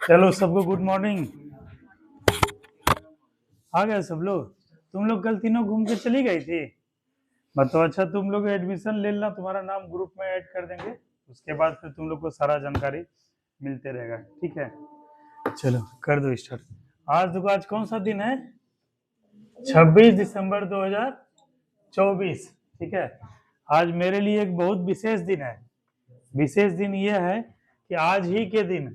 चलो सबको good morning. आ गए सब लोग। तुम लोग कल तीनों घूम के चली गई थी। बताओ। अच्छा, तुम लोग एडमिशन ले लेना, तुम्हारा नाम ग्रुप में ऐड कर देंगे। उसके बाद फिर तुम लोग को सारा जानकारी मिलते रहेगा। ठीक है, चलो कर दो स्टार्ट। आज कौन सा दिन है? 26 दिसंबर 2024। ठीक है, आज मेरे लिए एक बहुत विशेष दिन है। विशेष दिन यह है कि आज ही के दिन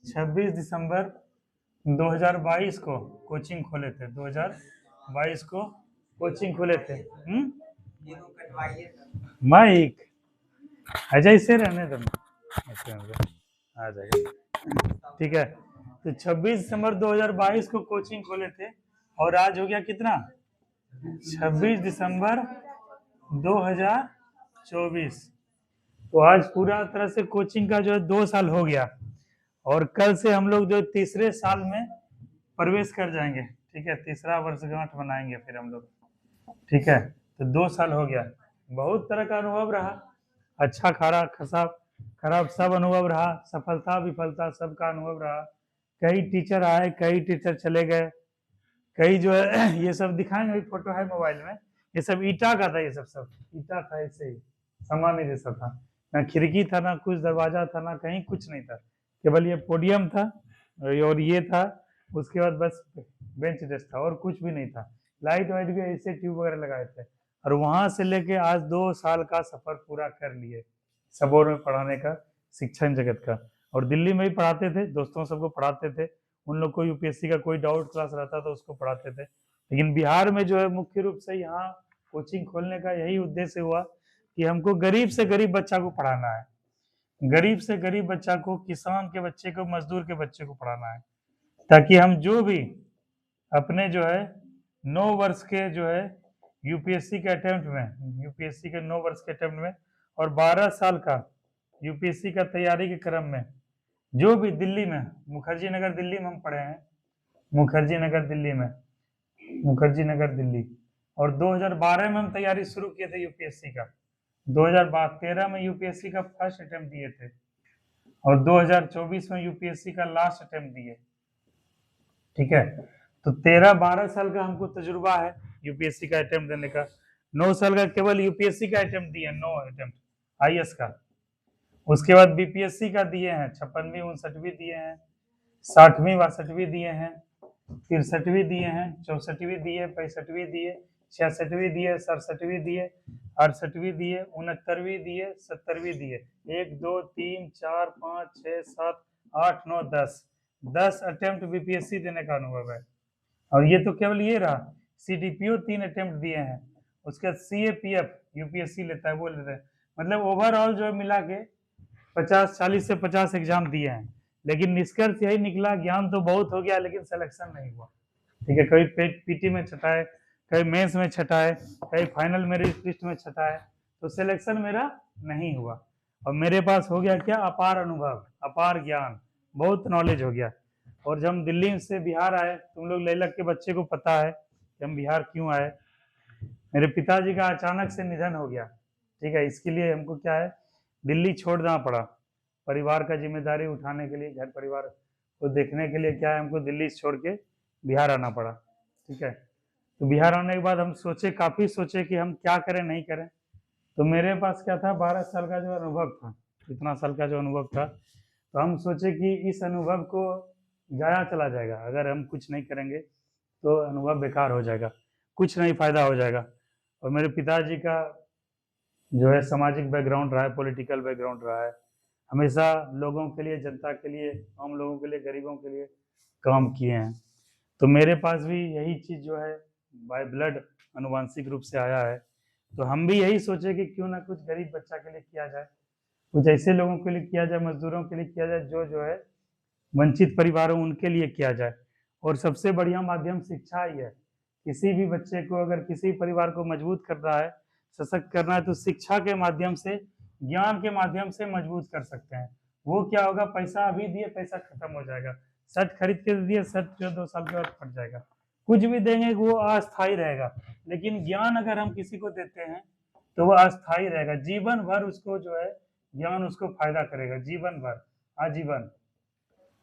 26 दिसंबर 2022 को कोचिंग खोले थे। 2022 को कोचिंग खोले थे। माइक अच्छा इससे रहने दो, आ जाएगा। ठीक है, तो 26 दिसंबर 2022 को कोचिंग खोले थे और आज हो गया कितना? 26 दिसंबर 2024। तो आज पूरा तरह से कोचिंग का जो है 2 साल हो गया और कल से हम लोग जो तीसरे साल में प्रवेश कर जाएंगे। ठीक है, तीसरा वर्षगांठ मनाएंगे फिर हम लोग। ठीक है, तो 2 साल हो गया। बहुत तरह का अनुभव रहा, अच्छा खराब खराब खराब सब अनुभव रहा, सफलता विफलता सबका अनुभव रहा। कई टीचर आए, कई टीचर चले गए, कई जो है ये सब दिखाएंगे, फोटो है मोबाइल में। ये सब ईटा का था, ये सब ईटा था, ऐसे ही सामान्य जैसा था। ना खिड़की था, ना कुछ दरवाजा था, ना कहीं कुछ नहीं था। केवल ये पोडियम था और ये था। उसके बाद बस बेंच डेस्क था और कुछ भी नहीं था। लाइट वाइट भी ऐसे ट्यूब वगैरह लगाए थे। और वहां से लेके आज 2 साल का सफर पूरा कर लिए सबोर में पढ़ाने का, शिक्षण जगत का। और दिल्ली में ही पढ़ाते थे, दोस्तों सबको पढ़ाते थे। उन लोग को यूपीएससी का कोई डाउट क्लास रहता तो उसको पढ़ाते थे। लेकिन बिहार में जो है मुख्य रूप से यहाँ कोचिंग खोलने का यही उद्देश्य हुआ कि हमको गरीब से गरीब बच्चा को पढ़ाना है। गरीब से गरीब बच्चा को, किसान के बच्चे को, मजदूर के बच्चे को पढ़ाना है, ताकि हम जो भी अपने जो है 9 वर्ष के जो है यूपीएससी के अटेम्प्ट में, यूपीएससी के 9 वर्ष के अटेम्प्ट में और 12 साल का यूपीएससी का तैयारी के क्रम में, जो भी दिल्ली में, मुखर्जी नगर दिल्ली में हम पढ़े हैं, मुखर्जी नगर दिल्ली में, मुखर्जी नगर दिल्ली। और 2012 में हम तैयारी शुरू किए थे यूपीएससी का। 2013 में यूपीएससी का फर्स्ट अटेम्प्ट दिए थे और 2024 में यूपीएससी का लास्ट अटेम्प्ट दिए। ठीक है, तो 13-12 साल का हमको तजुर्बा है यूपीएससी का अटेम्प्ट देने का। 9 साल का केवल यूपीएससी का अटेम्प्ट दिए, 9 अटेम्प्ट आईएएस का। उसके बाद बीपीएससी का दिए हैं, 56वीं 59वीं दिए हैं, 60वीं 62वीं दिए हैं, 63वीं दिए हैं, 64वीं दिए, 65वीं दिए, 66वीं दिए, 67वीं दिए, 68वीं दिए, 69वीं दिए, 70वीं दिए। 1 2 3 4 5 6 7 8 9 10 अटेम्प्ट बीपीएससी देने का अनुभव है। और ये तो केवल ये रहा, सीडीपीओ 3 अटेम्प्ट दिए हैं। उसके बाद सीएपीएफ यूपीएससी लेता है, वो लेते हैं। मतलब ओवरऑल जो मिला के 40 से 50 एग्जाम दिए हैं। लेकिन निष्कर्ष यही निकला, ज्ञान तो बहुत हो गया लेकिन सिलेक्शन नहीं हुआ। ठीक है, कभी पीटी में छटा है, कभी मेंस में छटा है, कभी फाइनल मेरिट लिस्ट में छटा है, तो सिलेक्शन मेरा नहीं हुआ। और मेरे पास हो गया क्या? अपार अनुभव, अपार ज्ञान, बहुत नॉलेज हो गया। और जब हम दिल्ली से बिहार आए, तुम लोग लेलक के बच्चे को पता है कि हम बिहार क्यों आए। मेरे पिताजी का अचानक से निधन हो गया। ठीक है, इसके लिए हमको क्या है, दिल्ली छोड़ना पड़ा। परिवार का जिम्मेदारी उठाने के लिए, घर परिवार को देखने के लिए क्या है, हमको दिल्ली छोड़ के बिहार आना पड़ा। ठीक है, तो बिहार आने के बाद हम सोचे, काफ़ी सोचे कि हम क्या करें नहीं करें। तो मेरे पास क्या था, 12 साल का जो अनुभव था, इतना साल का जो अनुभव था, तो हम सोचे कि इस अनुभव को जाया चला जाएगा। अगर हम कुछ नहीं करेंगे तो अनुभव बेकार हो जाएगा, कुछ नहीं फायदा हो जाएगा। और मेरे पिताजी का जो है सामाजिक बैकग्राउंड रहा है, पॉलिटिकल बैकग्राउंड रहा है। हमेशा लोगों के लिए, जनता के लिए, आम लोगों के लिए, गरीबों के लिए काम किए हैं। तो मेरे पास भी यही चीज़ जो है बाय ब्लड अनुवांशिक रूप से आया है। तो हम भी यही सोचे कि क्यों ना कुछ गरीब बच्चा के लिए किया जाए, कुछ ऐसे लोगों के लिए किया जाए, मजदूरों के लिए किया जाए, जो है वंचित परिवारों, उनके लिए किया जाए। और सबसे बढ़िया माध्यम शिक्षा ही है। किसी भी बच्चे को, अगर किसी परिवार को मजबूत करना है, सशक्त करना है, तो शिक्षा के माध्यम से, ज्ञान के माध्यम से मजबूत कर सकते हैं। वो क्या होगा, पैसा अभी दिए, पैसा खत्म हो जाएगा। शर्ट खरीद के दिए, शर्ट जो 2 साल के बाद फट जाएगा। कुछ भी देंगे वो अस्थायी रहेगा। लेकिन ज्ञान अगर हम किसी को देते हैं तो वो अस्थायी रहेगा, जीवन भर उसको जो है ज्ञान उसको फायदा करेगा, जीवन भर, आजीवन।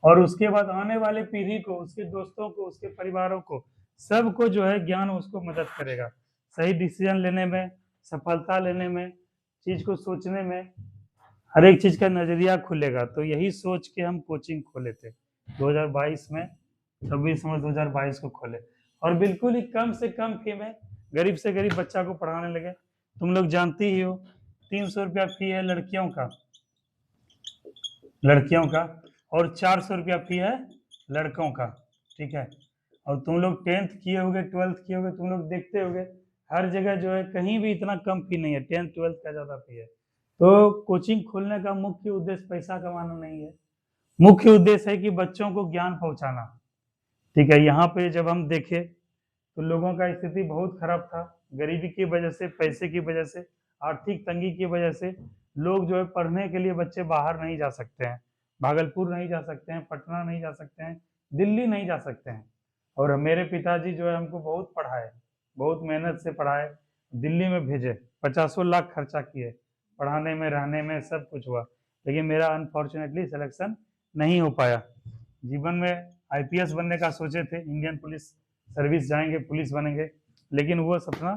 और उसके बाद आने वाले पीढ़ी को, उसके दोस्तों को, उसके परिवारों को, सबको जो है ज्ञान उसको मदद करेगा सही डिसीजन लेने में, सफलता लेने में, चीज को सोचने में, हर एक चीज का नजरिया खुलेगा। तो यही सोच के हम कोचिंग खोले थे 2022 में, 26 मार्च 2022 को खोले, और बिल्कुल ही कम से कम फी में गरीब से गरीब बच्चा को पढ़ाने लगे। तुम लोग जानती ही हो 300 रुपया फी है लड़कियों का, और 400 रुपया फी है लड़कों का, ठीक है। और तुम लोग 10th किए होगे, 12th किए होगे, तुम लोग देखते होगे हर जगह जो है कहीं भी इतना कम फी नहीं है, 10th 12th का ज्यादा फी है। तो कोचिंग खोलने का मुख्य उद्देश्य पैसा कमाना नहीं है, मुख्य उद्देश्य है कि बच्चों को ज्ञान पहुंचाना, ठीक है। यहाँ पे जब हम देखे तो लोगों का स्थिति बहुत खराब था, गरीबी की वजह से, पैसे की वजह से, आर्थिक तंगी की वजह से लोग जो है पढ़ने के लिए बच्चे बाहर नहीं जा सकते हैं, भागलपुर नहीं जा सकते हैं, पटना नहीं जा सकते हैं, दिल्ली नहीं जा सकते हैं। और मेरे पिताजी जो है हमको बहुत पढ़ाए, बहुत मेहनत से पढ़ाए, दिल्ली में भेजे, 50 लाख खर्चा किए, पढ़ाने में, रहने में, सब कुछ हुआ, लेकिन मेरा अनफॉर्चुनेटली सिलेक्शन नहीं हो पाया। जीवन में आईपीएस बनने का सोचे थे, इंडियन पुलिस सर्विस जाएंगे, पुलिस बनेंगे, लेकिन वो सपना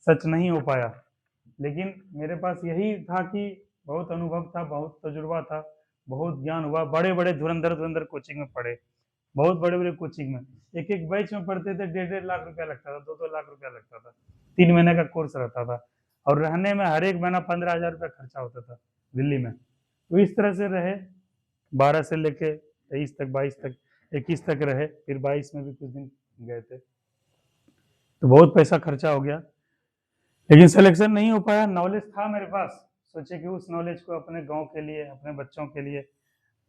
सच नहीं हो पाया। लेकिन मेरे पास यही था कि बहुत अनुभव था, बहुत तजुर्बा था, बहुत ज्ञान हुआ, बड़े बड़े धुरंधर कोचिंग में पढ़े, बहुत बड़े बड़े कोचिंग में, एक एक बैच में पढ़ते थे, 1.5 लाख रुपया लगता था, 2 लाख रुपया लगता था, 3 महीने का कोर्स रहता था, और रहने में हर एक महीना 15,000 रुपया खर्चा होता था दिल्ली में। तो इस तरह से रहे 12 से लेके 23 तक, 22 तक, 21 तक रहे, फिर 22 में भी कुछ दिन गए थे, तो बहुत पैसा खर्चा हो गया, लेकिन सिलेक्शन नहीं हो पाया। नॉलेज था मेरे पास, सोचे कि उस नॉलेज को अपने गांव के लिए, अपने बच्चों के लिए,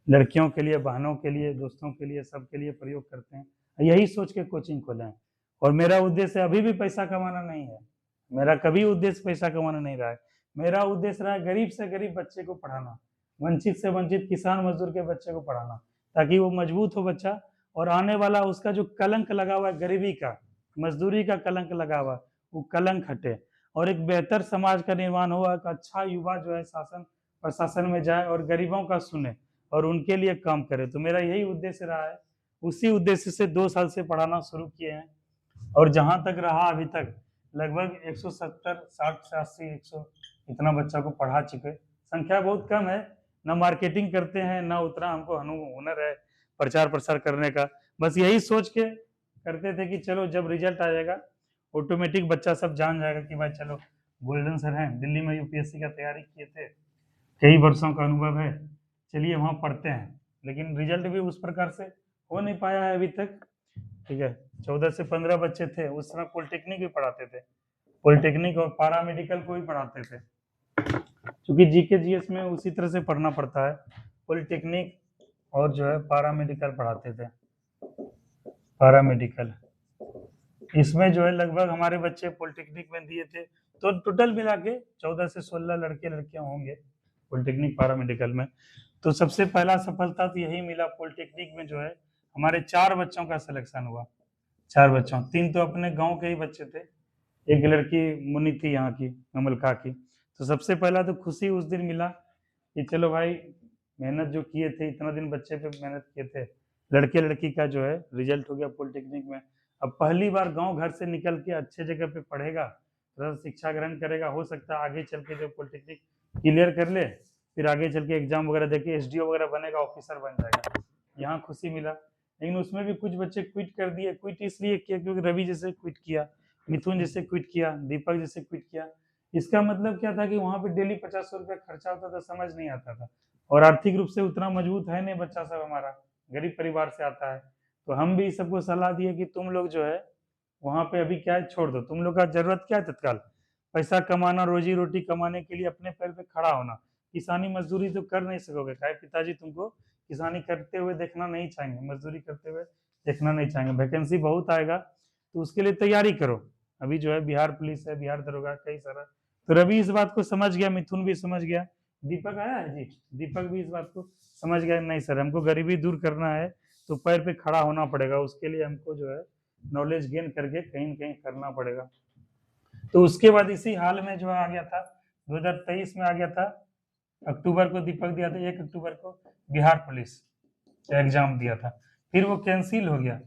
लड़कियों के लिए, बहनों के लिए, दोस्तों के लिए, सबके लिए प्रयोग करते हैं, यही सोच के कोचिंग खोले हैं। और मेरा उद्देश्य अभी भी पैसा कमाना नहीं है, मेरा कभी उद्देश्य पैसा कमाना नहीं रहा है, मेरा उद्देश्य रहा है गरीब से गरीब बच्चे को पढ़ाना, वंचित से वंचित किसान मजदूर के बच्चे को पढ़ाना, ताकि वो मजबूत हो बच्चा, और आने वाला उसका जो कलंक लगा हुआ है गरीबी का, मजदूरी का कलंक लगा हुआ, वो कलंक हटे, और एक बेहतर समाज का निर्माण हो, एक अच्छा युवा जो है शासन प्रशासन में जाए और गरीबों का सुने और उनके लिए काम करे। तो मेरा यही उद्देश्य रहा है, उसी उद्देश्य से 2 साल से पढ़ाना शुरू किए हैं, और जहां तक रहा अभी तक लगभग 170, 60 से 80, 100 इतना बच्चा को पढ़ा चुके। संख्या बहुत कम है, ना मार्केटिंग करते हैं, ना उतना हमको हुनर है प्रचार प्रसार करने का, बस यही सोच के करते थे कि चलो जब रिजल्ट आ जाएगा ऑटोमेटिक बच्चा सब जान जाएगा कि भाई चलो गोल्डन सर हैं, दिल्ली में यूपीएससी का तैयारी किए थे, कई वर्षों का अनुभव है, चलिए वहाँ पढ़ते हैं। लेकिन रिजल्ट भी उस प्रकार से हो नहीं पाया है अभी तक, ठीक है। 14 से 15 बच्चे थे, उस समय पॉलिटेक्निक भी पढ़ाते थे, पॉलिटेक्निक और पारा मेडिकल को भी पढ़ाते थे, क्योंकि जीके जीएस में उसी तरह से पढ़ना पड़ता है, पॉलिटेक्निक और जो है पारा मेडिकल पढ़ाते थे, पारा मेडिकल, इसमें जो है लगभग हमारे बच्चे पॉलिटेक्निक में दिए थे, तो टोटल मिला के 14 से 16 लड़के लड़कियां होंगे पॉलिटेक्निक पारा मेडिकल में। तो सबसे पहला सफलता तो यही मिला, पॉलिटेक्निक में जो है हमारे 4 बच्चों का सिलेक्शन हुआ, 4 बच्चों, 3 तो अपने गांव के ही बच्चे थे, एक लड़की मुन्नी थी यहाँ की, ममलका की। तो सबसे पहला तो खुशी उस दिन मिला कि चलो भाई मेहनत जो किए थे, इतना दिन बच्चे पे मेहनत किए थे, लड़के लड़की का जो है रिजल्ट हो गया पॉलिटेक्निक में। अब पहली बार गांव घर से निकल के अच्छे जगह पे पढ़ेगा, थोड़ा शिक्षा ग्रहण करेगा, हो सकता है आगे चल के जो पॉलिटेक्निक क्लियर कर ले, फिर आगे चल के एग्जाम वगैरह देके एसडीओ वगैरह बनेगा, ऑफिसर बन जाएगा, यहाँ खुशी मिला। लेकिन उसमें भी कुछ बच्चे क्विट कर दिए, क्विट इसलिए किया क्योंकि रवि जैसे क्विट किया, मिथुन जैसे क्विट किया, दीपक जैसे क्विट किया। इसका मतलब क्या था कि वहां पे डेली 50 रुपया खर्चा होता था, समझ नहीं आता था, और आर्थिक रूप से उतना मजबूत है नहीं बच्चा सब हमारा, गरीब परिवार से आता है। तो हम भी सबको सलाह दिए कि तुम लोग जो है वहां पे अभी क्या है छोड़ दो, तुम लोग का जरूरत क्या है तत्काल पैसा कमाना, रोजी रोटी कमाने के लिए अपने पैर पे खड़ा होना, किसानी मजदूरी तो कर नहीं सकोगे, चाहे पिताजी तुमको किसानी करते हुए देखना नहीं चाहेंगे, मजदूरी करते हुए देखना नहीं चाहेंगे, वैकेंसी बहुत आएगा तो उसके लिए तैयारी करो। अभी जो है बिहार पुलिस है, बिहार दरोगा, कई सारा। तो रवि इस बात को समझ गया, मिथुन भी समझ गया, दीपक आया है जी, दीपक भी इस बात को समझ गया, नहीं सर हमको गरीबी दूर करना है तो पैर पे खड़ा होना पड़ेगा, उसके लिए हमको जो है नॉलेज गेन करके कहीं न कहीं करना पड़ेगा। तो उसके बाद इसी हाल में जो आ गया था 2023 में आ गया था, अक्टूबर को दीपक दिया था, 1 अक्टूबर को बिहार पुलिस, एग्जाम दिया था, फिर वो कैंसिल हो गया।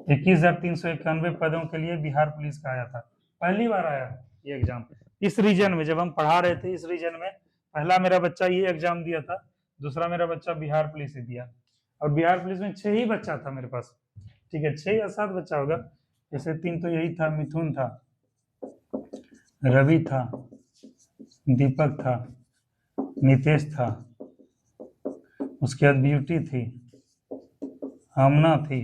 21,391 पदों के लिए बिहार पुलिस का आया था, पहली बार आया ये एग्जाम इस रीजन में। जब हम पढ़ा रहे थे इस रीजन में, पहला मेरा बच्चा ये एग्जाम दिया था, दूसरा मेरा बच्चा बिहार पुलिस से दिया। और बिहार पुलिस में 6 ही बच्चा था मेरे पास, ठीक है, 6 या 7 बच्चा होगा। जैसे 3 तो यही था, मिथुन था, रवि था, दीपक था, नितेश था, उसके बाद ब्यूटी थी, आमना थी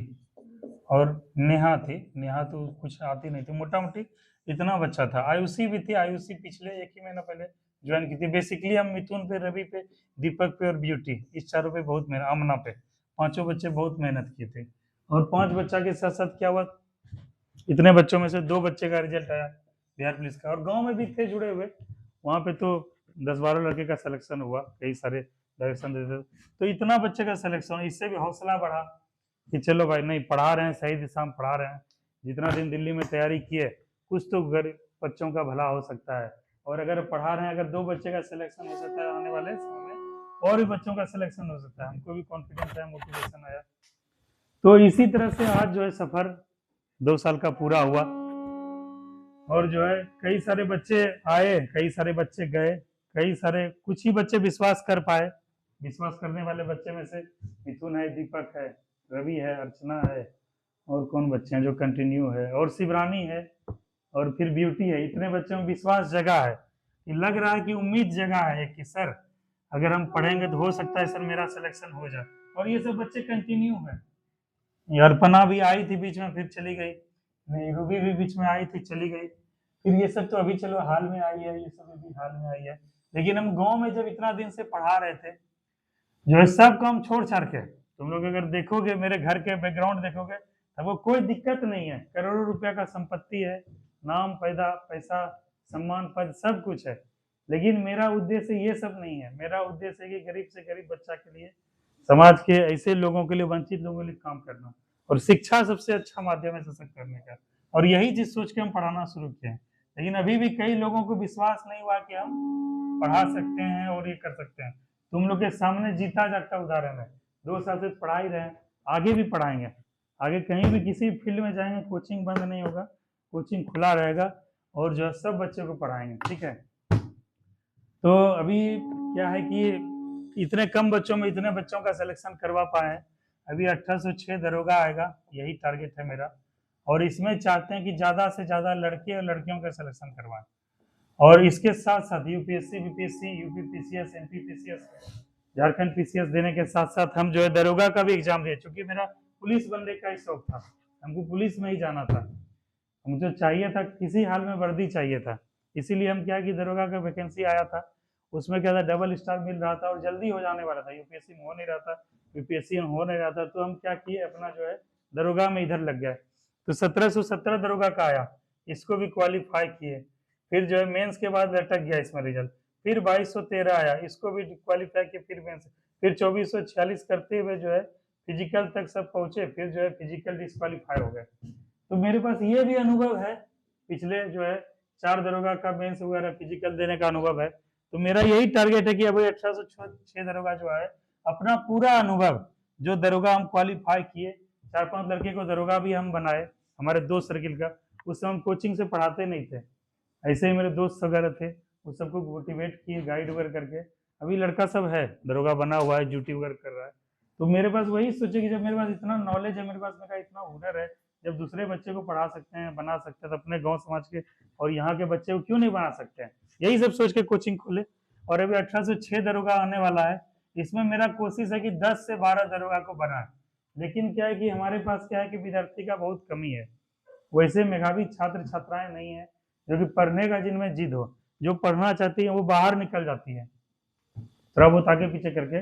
और नेहा थी। नेहा तो कुछ आती नहीं थी, मोटा मोटी इतना बच्चा था। आयुषी भी थी, आयुषी पिछले 1 ही महीना पहले ज्वाइन की थी। बेसिकली हम मिथुन पे, रवि पे, दीपक पे और ब्यूटी, इस चारों पे बहुत मेहनत, आमना पे, पांचों बच्चे बहुत मेहनत किए थे। और 5 बच्चा के साथ साथ क्या हुआ, इतने बच्चों में से 2 बच्चे का रिजल्ट आया बिहार पुलिस का। और गांव में भी थे जुड़े हुए, वहां पे तो 10-12 लड़के का सिलेक्शन हुआ, कई सारे डायरेक्शन देते। तो इतना बच्चे का सिलेक्शन, इससे भी हौसला बढ़ा कि चलो भाई, नहीं पढ़ा रहे हैं, सही दिशा में पढ़ा रहे हैं। जितना दिन दिल्ली में तैयारी किए, कुछ तो गरीब बच्चों का भला हो सकता है। और अगर पढ़ा रहे हैं, अगर 2 बच्चे का सिलेक्शन हो सकता है आने वाले समय में, और भी बच्चों का सिलेक्शन हो सकता है। हमको भी कॉन्फिडेंस है, मोटिवेशन आया। तो इसी तरह से आज जो है सफर 2 साल का पूरा हुआ। और जो है कई सारे बच्चे आए, कई सारे बच्चे गए, कई सारे, कुछ ही बच्चे विश्वास कर पाए। विश्वास करने वाले बच्चे में से मिथुन है, दीपक है, रवि है, अर्चना है, और कौन बच्चे हैं जो कंटिन्यू है, और शिवरानी है, और फिर ब्यूटी है। इतने बच्चों में विश्वास जगा है कि लग रहा है कि उम्मीद जगा है कि सर अगर हम पढ़ेंगे तो हो सकता है सर मेरा सिलेक्शन हो जाए। और ये सब बच्चे कंटिन्यू है। अर्पणा भी आई थी बीच में, फिर चली गई, रूबी भी बीच में आई थी, चली गई। फिर ये सब तो अभी चलो हाल में आई है, ये सब अभी हाल में आई है। लेकिन हम गांव में जब इतना दिन से पढ़ा रहे थे, जो है सब काम छोड़ छाड़ के, तुम लोग अगर देखोगे मेरे घर के बैकग्राउंड देखोगे, तब वो कोई दिक्कत नहीं है, करोड़ों रुपया का संपत्ति है, नाम, पैदा, पैसा, सम्मान, पद, सब कुछ है। लेकिन मेरा उद्देश्य ये सब नहीं है। मेरा उद्देश्य है कि गरीब से गरीब बच्चा के लिए, समाज के ऐसे लोगों के लिए, वंचित लोगों के लिए काम करना। और शिक्षा सबसे अच्छा माध्यम है सशक्त करने का। और यही चीज सोच के हम पढ़ाना शुरू किए हैं। लेकिन अभी भी कई लोगों को विश्वास नहीं हुआ कि हम पढ़ा सकते हैं और ये कर सकते हैं। तुम लोग के सामने जीता जागता उदाहरण है। 2 साल से पढ़ा ही रहे हैं, आगे भी पढ़ाएंगे। आगे कहीं भी किसी फील्ड में जाएंगे, कोचिंग बंद नहीं होगा, कोचिंग खुला रहेगा, और जो है सब बच्चों को पढ़ाएंगे, ठीक है। तो अभी क्या है कि इतने कम बच्चों में इतने बच्चों का सिलेक्शन करवा पाए हैं। अभी 1806 दरोगा आएगा, यही टारगेट है मेरा। और इसमें चाहते हैं कि ज़्यादा से ज़्यादा लड़के और लड़कियों का सिलेक्शन करवाएं। और इसके साथ साथ UPSC, BPSC, UP PCS, MP PCS, Jharkhand PCS देने के साथ साथ हम जो है दरोगा का भी एग्जाम दिए। चूंकि मेरा पुलिस बनने का ही शौक था, हमको पुलिस में ही जाना था, मुझे चाहिए था, किसी हाल में वर्दी चाहिए था। इसीलिए हम क्या कि दरोगा का वैकेंसी आया था, उसमें क्या था, डबल स्टार मिल रहा था और जल्दी हो जाने वाला था। यूपीएससी में हो नहीं रहा था, यूपीएससी में हो नहीं रहा था, तो हम क्या किए, अपना जो है दरोगा में इधर लग गए। तो 1717 दरोगा का आया, इसको भी क्वालिफाई किए। फिर जो है मेंस के बाद लटक गया इसमें रिजल्ट। फिर 2213 आया, इसको भी क्वालिफाई किए, फिर मेंस। फिर 2446 करते हुए जो है फिजिकल तक सब पहुंचे, फिर जो है फिजिकल डिस्क्वालीफाई हो गए। तो मेरे पास ये भी अनुभव है, पिछले जो है 4 दरोगा का मेंस वगैरह फिजिकल देने का अनुभव है। तो मेरा यही टारगेट है कि अभी 1806 दरोगा जो है, अपना पूरा अनुभव, जो दरोगा हम क्वालिफाई किए, 4-5 लड़के को दरोगा भी हम बनाए, हमारे दोस्त सर्किल का। उस समय हम कोचिंग से पढ़ाते नहीं थे, ऐसे ही मेरे दोस्त वगैरह थे, उस सबको मोटिवेट किए गाइड वगैरह करके। अभी लड़का सब है, दरोगा बना हुआ है, ड्यूटी वगैरह कर रहा है। तो मेरे पास वही सोचे कि जब मेरे पास इतना नॉलेज है, मेरे पास मेरा इतना हुनर है, जब दूसरे बच्चे को पढ़ा सकते हैं, बना सकते हैं, तो अपने गांव समाज के और यहाँ के बच्चे को क्यों नहीं बना सकते हैं। यही सब सोच के कोचिंग खोले। और अभी 1806 दरोगा आने वाला है, इसमें मेरा कोशिश है कि 10 से 12 दरोगा को बनाए। लेकिन क्या है कि हमारे पास क्या है कि विद्यार्थी का बहुत कमी है, वैसे मेधावी छात्र छात्राएं नहीं है जो कि पढ़ने का जिनमें जिद हो, जो पढ़ना चाहती है वो बाहर निकल जाती है थोड़ा बहुत आगे पीछे करके।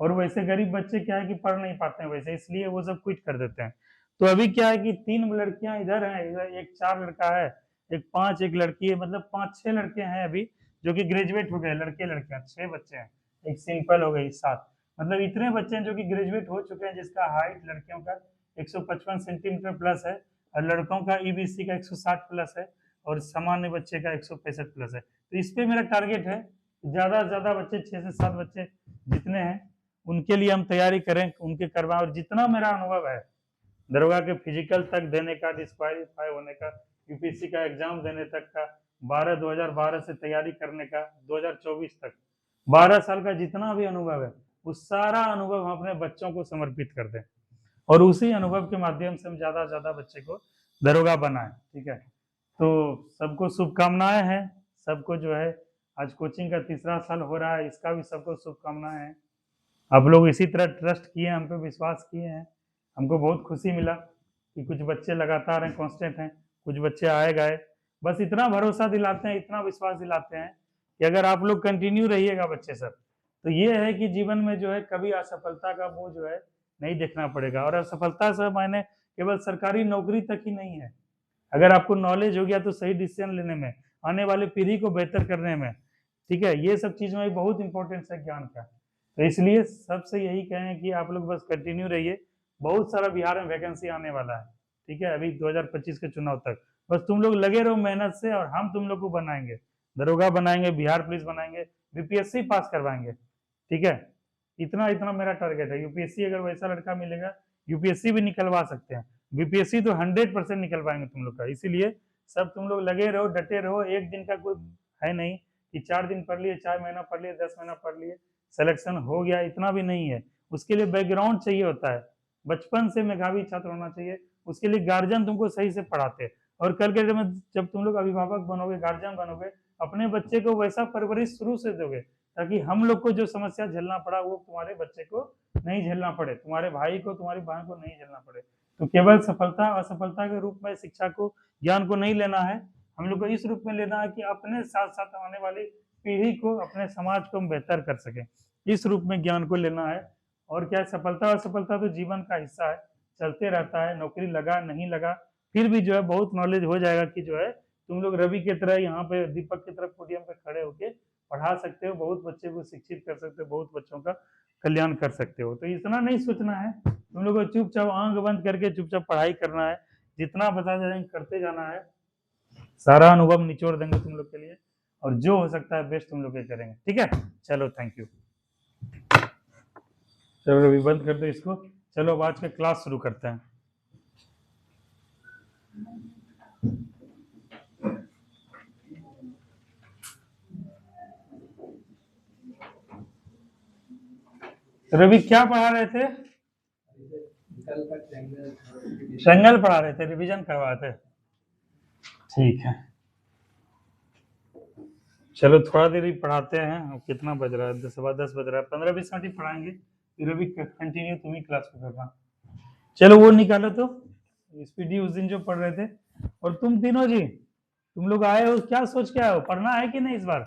और वैसे गरीब बच्चे क्या है कि पढ़ नहीं पाते हैं वैसे, इसलिए वो सब क्विट कर देते हैं। तो अभी क्या है कि 3 लड़कियां इधर हैं, इधर एक 4 लड़का है, एक 5, एक लड़की है, मतलब 5-6 लड़के हैं अभी जो कि ग्रेजुएट हो गए, लड़के लड़कियां 6 बच्चे हैं, एक सिंपल हो गई 7। मतलब इतने बच्चे हैं जो कि ग्रेजुएट हो चुके हैं, जिसका हाइट लड़कियों का 155 सेंटीमीटर प्लस है, और लड़कों का ईबीसी का 160 प्लस है, और सामान्य बच्चे का 165 प्लस है। तो इस पे मेरा टारगेट है ज्यादा से ज्यादा बच्चे, 6 से 7 बच्चे जितने हैं उनके लिए हम तैयारी करें, उनके करवाएं। और जितना मेरा अनुभव है दरोगा के फिजिकल तक देने का, डिस्क्वालीफाई होने का, यूपीएससी का एग्जाम देने तक का, 2012 से तैयारी करने का 2024 तक 12 साल का जितना भी अनुभव है, उस सारा अनुभव हम अपने बच्चों को समर्पित कर दें और उसी अनुभव के माध्यम से हम ज्यादा से ज्यादा बच्चे को दरोगा बनाएं। ठीक है, तो सबको शुभकामनाएं हैं। सबको जो है आज कोचिंग का तीसरा साल हो रहा है, इसका भी सबको शुभकामनाएं हैं। आप लोग इसी तरह ट्रस्ट किए, हम पे विश्वास किए हैं, हमको बहुत खुशी मिला कि कुछ बच्चे लगातार हैं, कांस्टेंट हैं, कुछ बच्चे आए गए। बस इतना भरोसा दिलाते हैं, इतना विश्वास दिलाते हैं कि अगर आप लोग कंटिन्यू रहिएगा बच्चे सब, तो ये है कि जीवन में जो है कभी असफलता का वो जो है नहीं देखना पड़ेगा। और असफलता से मायने केवल सरकारी नौकरी तक ही नहीं है। अगर आपको नॉलेज हो गया तो सही डिसीजन लेने में, आने वाली पीढ़ी को बेहतर करने में, ठीक है, ये सब चीज में बहुत इंपॉर्टेंस है ज्ञान का। तो इसलिए सबसे यही कहें कि आप लोग बस कंटिन्यू रहिए। बहुत सारा बिहार में वैकेंसी आने वाला है, ठीक है, अभी 2025 के चुनाव तक। बस तुम लोग लगे रहो मेहनत से और हम तुम लोग को बनाएंगे, दरोगा बनाएंगे, बिहार पुलिस बनाएंगे, बीपीएससी पास करवाएंगे। ठीक है, इतना इतना मेरा टारगेट है। यूपीएससी अगर वैसा लड़का मिलेगा, यूपीएससी भी निकलवा सकते हैं, बीपीएससी तो 100% निकलवाएंगे तुम लोग का। इसीलिए सब तुम लोग लगे रहो, डटे रहो। एक दिन का कोई है नहीं कि 4 दिन पढ़ लिए, 4 महीना पढ़ लिए, 10 महीना पढ़ लिए, सिलेक्शन हो गया, इतना भी नहीं है। उसके लिए बैकग्राउंड चाहिए होता है, बचपन से मेधावी छात्र होना चाहिए। उसके लिए गार्जियन तुमको सही से पढ़ाते, और कल के डेट में जब तुम लोग अभिभावक बनोगे, गार्जियन बनोगे, अपने बच्चे को वैसा परवरिश शुरू से दोगे ताकि हम लोग को जो समस्या झेलना पड़ा वो तुम्हारे बच्चे को नहीं झेलना पड़े, तुम्हारे भाई को, तुम्हारी बहन को नहीं झेलना पड़े। तो केवल सफलता असफलता के रूप में शिक्षा को, ज्ञान को नहीं लेना है, हम लोग को इस रूप में लेना है कि अपने साथ साथ आने वाली पीढ़ी को, अपने समाज को हम बेहतर कर सकें। इस रूप में ज्ञान को लेना है। और क्या, सफलता असफलता तो जीवन का हिस्सा है, चलते रहता है। नौकरी लगा नहीं लगा फिर भी जो है बहुत नॉलेज हो जाएगा कि जो है तुम लोग रवि की तरह यहाँ पे दीपक की तरह पोडियम पे खड़े होके पढ़ा सकते हो, बहुत बच्चे को शिक्षित कर सकते हो, बहुत बच्चों का कल्याण कर सकते हो। तो इतना नहीं सोचना है, तुम लोग को चुपचाप आंख बंद करके चुपचाप पढ़ाई करना है, जितना बता जाएंगे करते जाना है। सारा अनुभव निचोड़ देंगे तुम लोग के लिए, और जो हो सकता है बेस्ट तुम लोग के करेंगे। ठीक है, चलो थैंक यू। चलो रवि बंद कर दो इसको। चलो अब आज का क्लास शुरू करते हैं। रवि क्या पढ़ा रहे थे? ट्रायंगल पढ़ा रहे थे, रिवीजन करवा रहे थे। ठीक है, चलो थोड़ा देर ही पढ़ाते हैं। अब कितना बज रहा है? 10 बज रहा है। 15-20 मिनट ही पढ़ाएंगे, फिर अभी कंटिन्यू तुम ही क्लास को करना। चलो वो निकालो तो स्पीडी उस दिन जो पढ़ रहे थे। और तुम तीनों जी, तुम लोग आए हो, क्या सोच के आए हो? पढ़ना है कि नहीं इस बार?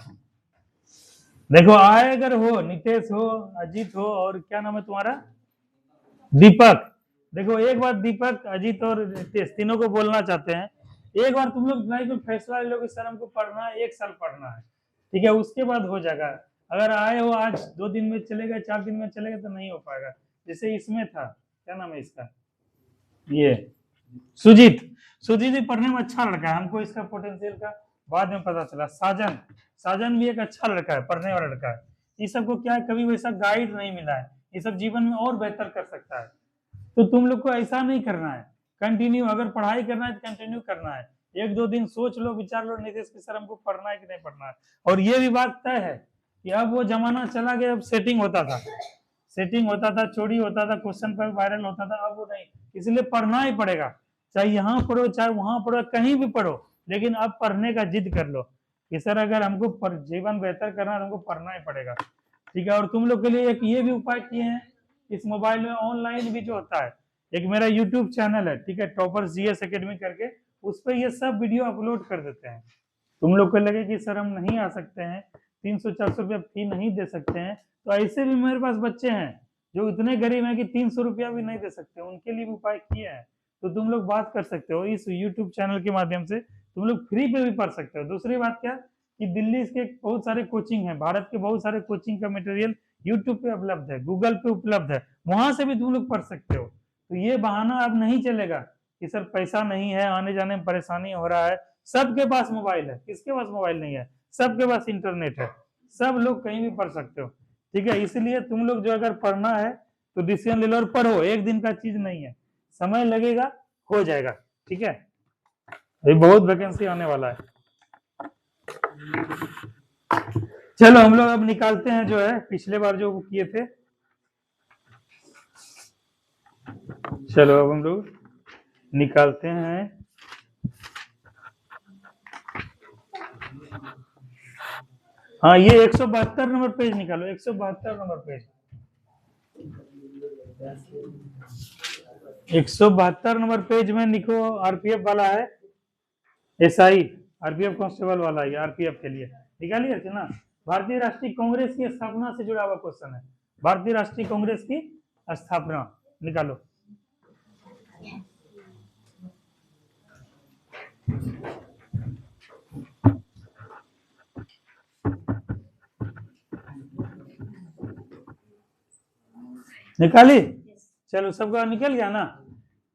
देखो आए अगर हो, नितेश हो, अजीत हो, और क्या नाम है तुम्हारा? दीपक। देखो एक बार दीपक, अजीत और नितेश तीनों को बोलना चाहते हैं, एक बार तुम लोग लाइफ में फैसला ले लो कि सर हमको पढ़ना है, 1 साल पढ़ना है, ठीक है, उसके बाद हो जाएगा। अगर आए हो आज 2 दिन में चलेगा, 4 दिन में चलेगा, तो नहीं हो पाएगा। जैसे इसमें था, क्या नाम है इसका, ये सुजीत। सुजीत भी पढ़ने में अच्छा लड़का है, हमको इसका पोटेंशियल का बाद में पता चला। साजन, साजन भी एक अच्छा लड़का है, पढ़ने वाला लड़का है। ये सबको क्या है, कभी वैसा गाइड नहीं मिला है, ये सब जीवन में और बेहतर कर सकता है। तो तुम लोग को ऐसा नहीं करना है, कंटिन्यू अगर पढ़ाई करना है तो कंटिन्यू करना है। 1-2 दिन सोच लो, विचार लो नितेश की सर हमको पढ़ना है कि नहीं पढ़ना है। और ये भी बात तय है कि अब वो जमाना चला गया, अब सेटिंग होता था, सेटिंग होता था, चोरी होता था, क्वेश्चन पर वायरल होता था, अब वो नहीं। इसलिए पढ़ना ही पड़ेगा, चाहे यहाँ पढ़ो चाहे वहां पढ़ो, कहीं भी पढ़ो, लेकिन अब पढ़ने का जिद कर लो कि सर अगर हमको जीवन बेहतर करना है तो हमको पढ़ना ही पड़ेगा। ठीक है, और तुम लोग के लिए एक ये भी उपाय किए हैं, इस मोबाइल में ऑनलाइन भी जो होता है, एक मेरा यूट्यूब चैनल है, ठीक है, टॉपर्स जीएस एकेडमी करके, उस पर ये सब वीडियो अपलोड कर देते हैं। तुम लोग को लगे कि सर हम नहीं आ सकते हैं, 300-400 रुपया फी नहीं दे सकते हैं, तो ऐसे भी मेरे पास बच्चे हैं जो इतने गरीब हैं कि 300 रुपया भी नहीं दे सकते, उनके लिए भी उपाय किए हैं। तो तुम लोग बात कर सकते हो इस यूट्यूब चैनल के माध्यम से, तुम लोग फ्री पे भी पढ़ सकते हो। दूसरी बात क्या कि दिल्ली के बहुत सारे कोचिंग है, भारत के बहुत सारे कोचिंग का मटेरियल यूट्यूब पे उपलब्ध है, गूगल पे उपलब्ध है, वहां से भी तुम लोग पढ़ सकते हो। तो ये बहाना अब नहीं चलेगा कि सर पैसा नहीं है, आने जाने में परेशानी हो रहा है। सबके पास मोबाइल है, किसके पास मोबाइल नहीं है? सबके पास इंटरनेट है, सब लोग कहीं भी पढ़ सकते हो। ठीक है, इसलिए तुम लोग जो अगर पढ़ना है तो डिसीजन ले लो और पढ़ो, एक दिन का चीज नहीं है, समय लगेगा, हो जाएगा। ठीक है, अभी बहुत वैकेंसी आने वाला है। चलो हम लोग अब निकालते हैं जो है पिछले बार जो किए थे। चलो अब हम लोग निकालते हैं। हाँ, ये 172 नंबर पेज निकालो, 172 नंबर पेज, 172 नंबर पेज में लिखो, आरपीएफ वाला है, एसआई आरपीएफ कांस्टेबल वाला है, आरपीएफ के लिए निकालिए ना। भारतीय राष्ट्रीय कांग्रेस की स्थापना से जुड़ा हुआ क्वेश्चन है, भारतीय राष्ट्रीय कांग्रेस की स्थापना निकालो। निकाली? चलो सबका निकल गया ना।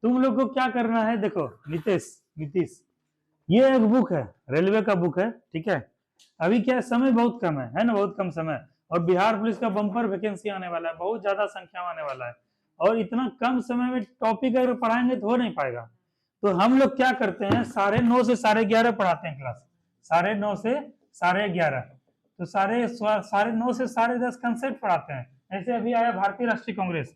तुम लोग को क्या करना है, देखो नीतीश ये एक बुक है, रेलवे का बुक है, ठीक है। अभी क्या समय बहुत कम है ना, बहुत कम समय, और बिहार पुलिस का बम्पर वैकेंसी आने वाला है, बहुत ज्यादा संख्या में आने वाला है, और इतना कम समय में टॉपिक अगर पढ़ाएंगे तो हो नहीं पाएगा। तो हम लोग क्या करते हैं, 9:30 से 11:30 पढ़ाते हैं क्लास, 9:30 से 11:30, तो 9:30 से 10:30 कंसेप्ट पढ़ाते हैं। ऐसे अभी आया भारतीय राष्ट्रीय कांग्रेस,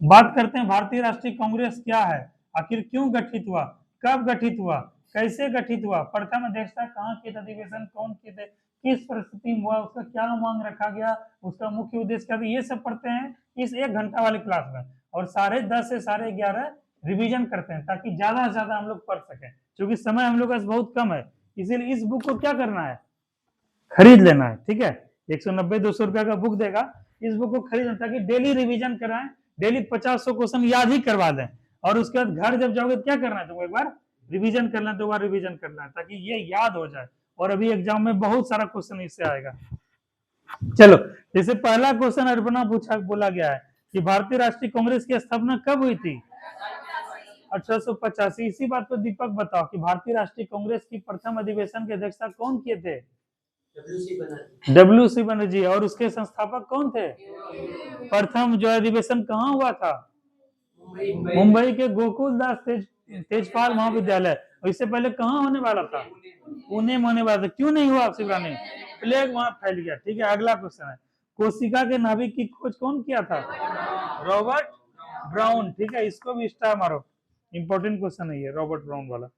बात करते हैं भारतीय राष्ट्रीय कांग्रेस क्या है, आखिर क्यों गठित हुआ, कब गठित हुआ, कैसे गठित हुआ, प्रथम अध्यक्षता कहाँ के अधिवेशन कौन के थे, किस परिस्थिति में हुआ, उसका क्या मांग रखा गया, उसका मुख्य उद्देश्य क्या था, ये सब पढ़ते हैं इस 1 घंटा वाली क्लास में। और 10:30 से 11:30 रिवीजन करते हैं, ताकि ज्यादा से ज्यादा हम लोग पढ़ सकें, क्योंकि समय हम लोग का बहुत कम है। इसीलिए इस बुक को क्या करना है, खरीद लेना है, ठीक है। 190-200 रुपया का बुक देगा, इस बुक को खरीदना, ताकि डेली रिवीजन कराएं, डेली 50-100 क्वेश्चन याद ही करवा दें, और उसके बाद घर जब जाओगे तो क्या करना है, तुमको एक बार रिवीजन करना है, 2 बार रिवीजन करना है, ताकि ये याद हो जाए। और अभी एग्जाम में बहुत सारा क्वेश्चन इससे आएगा। चलो, जैसे पहला क्वेश्चन अर्पणा पूछा, बोला गया है कि भारतीय राष्ट्रीय कांग्रेस की स्थापना कब हुई थी, 1885। इसी बात पर दीपक बताओ कि भारतीय राष्ट्रीय कांग्रेस की प्रथम अधिवेशन की अध्यक्षता कौन किए थे, डब्ल्यू सी बनर्जी। और उसके संस्थापक कौन थे, प्रथम जो अधिवेशन कहाँ हुआ था, मुंबई के गोकुल दास तेजपाल महाविद्यालय। इससे पहले कहाँ होने वाला था, पुणे में होने वाला था, क्यों नहीं हुआ आपसे नहीं, प्लेग वहां फैल गया। ठीक है, अगला क्वेश्चन है, कोशिका के नाभिक की खोज कौन किया था, रॉबर्ट ब्राउन। ठीक है, इसको भी स्टार मारो, इंपॉर्टेंट क्वेश्चन है ये, रॉबर्ट ब्राउन वाला।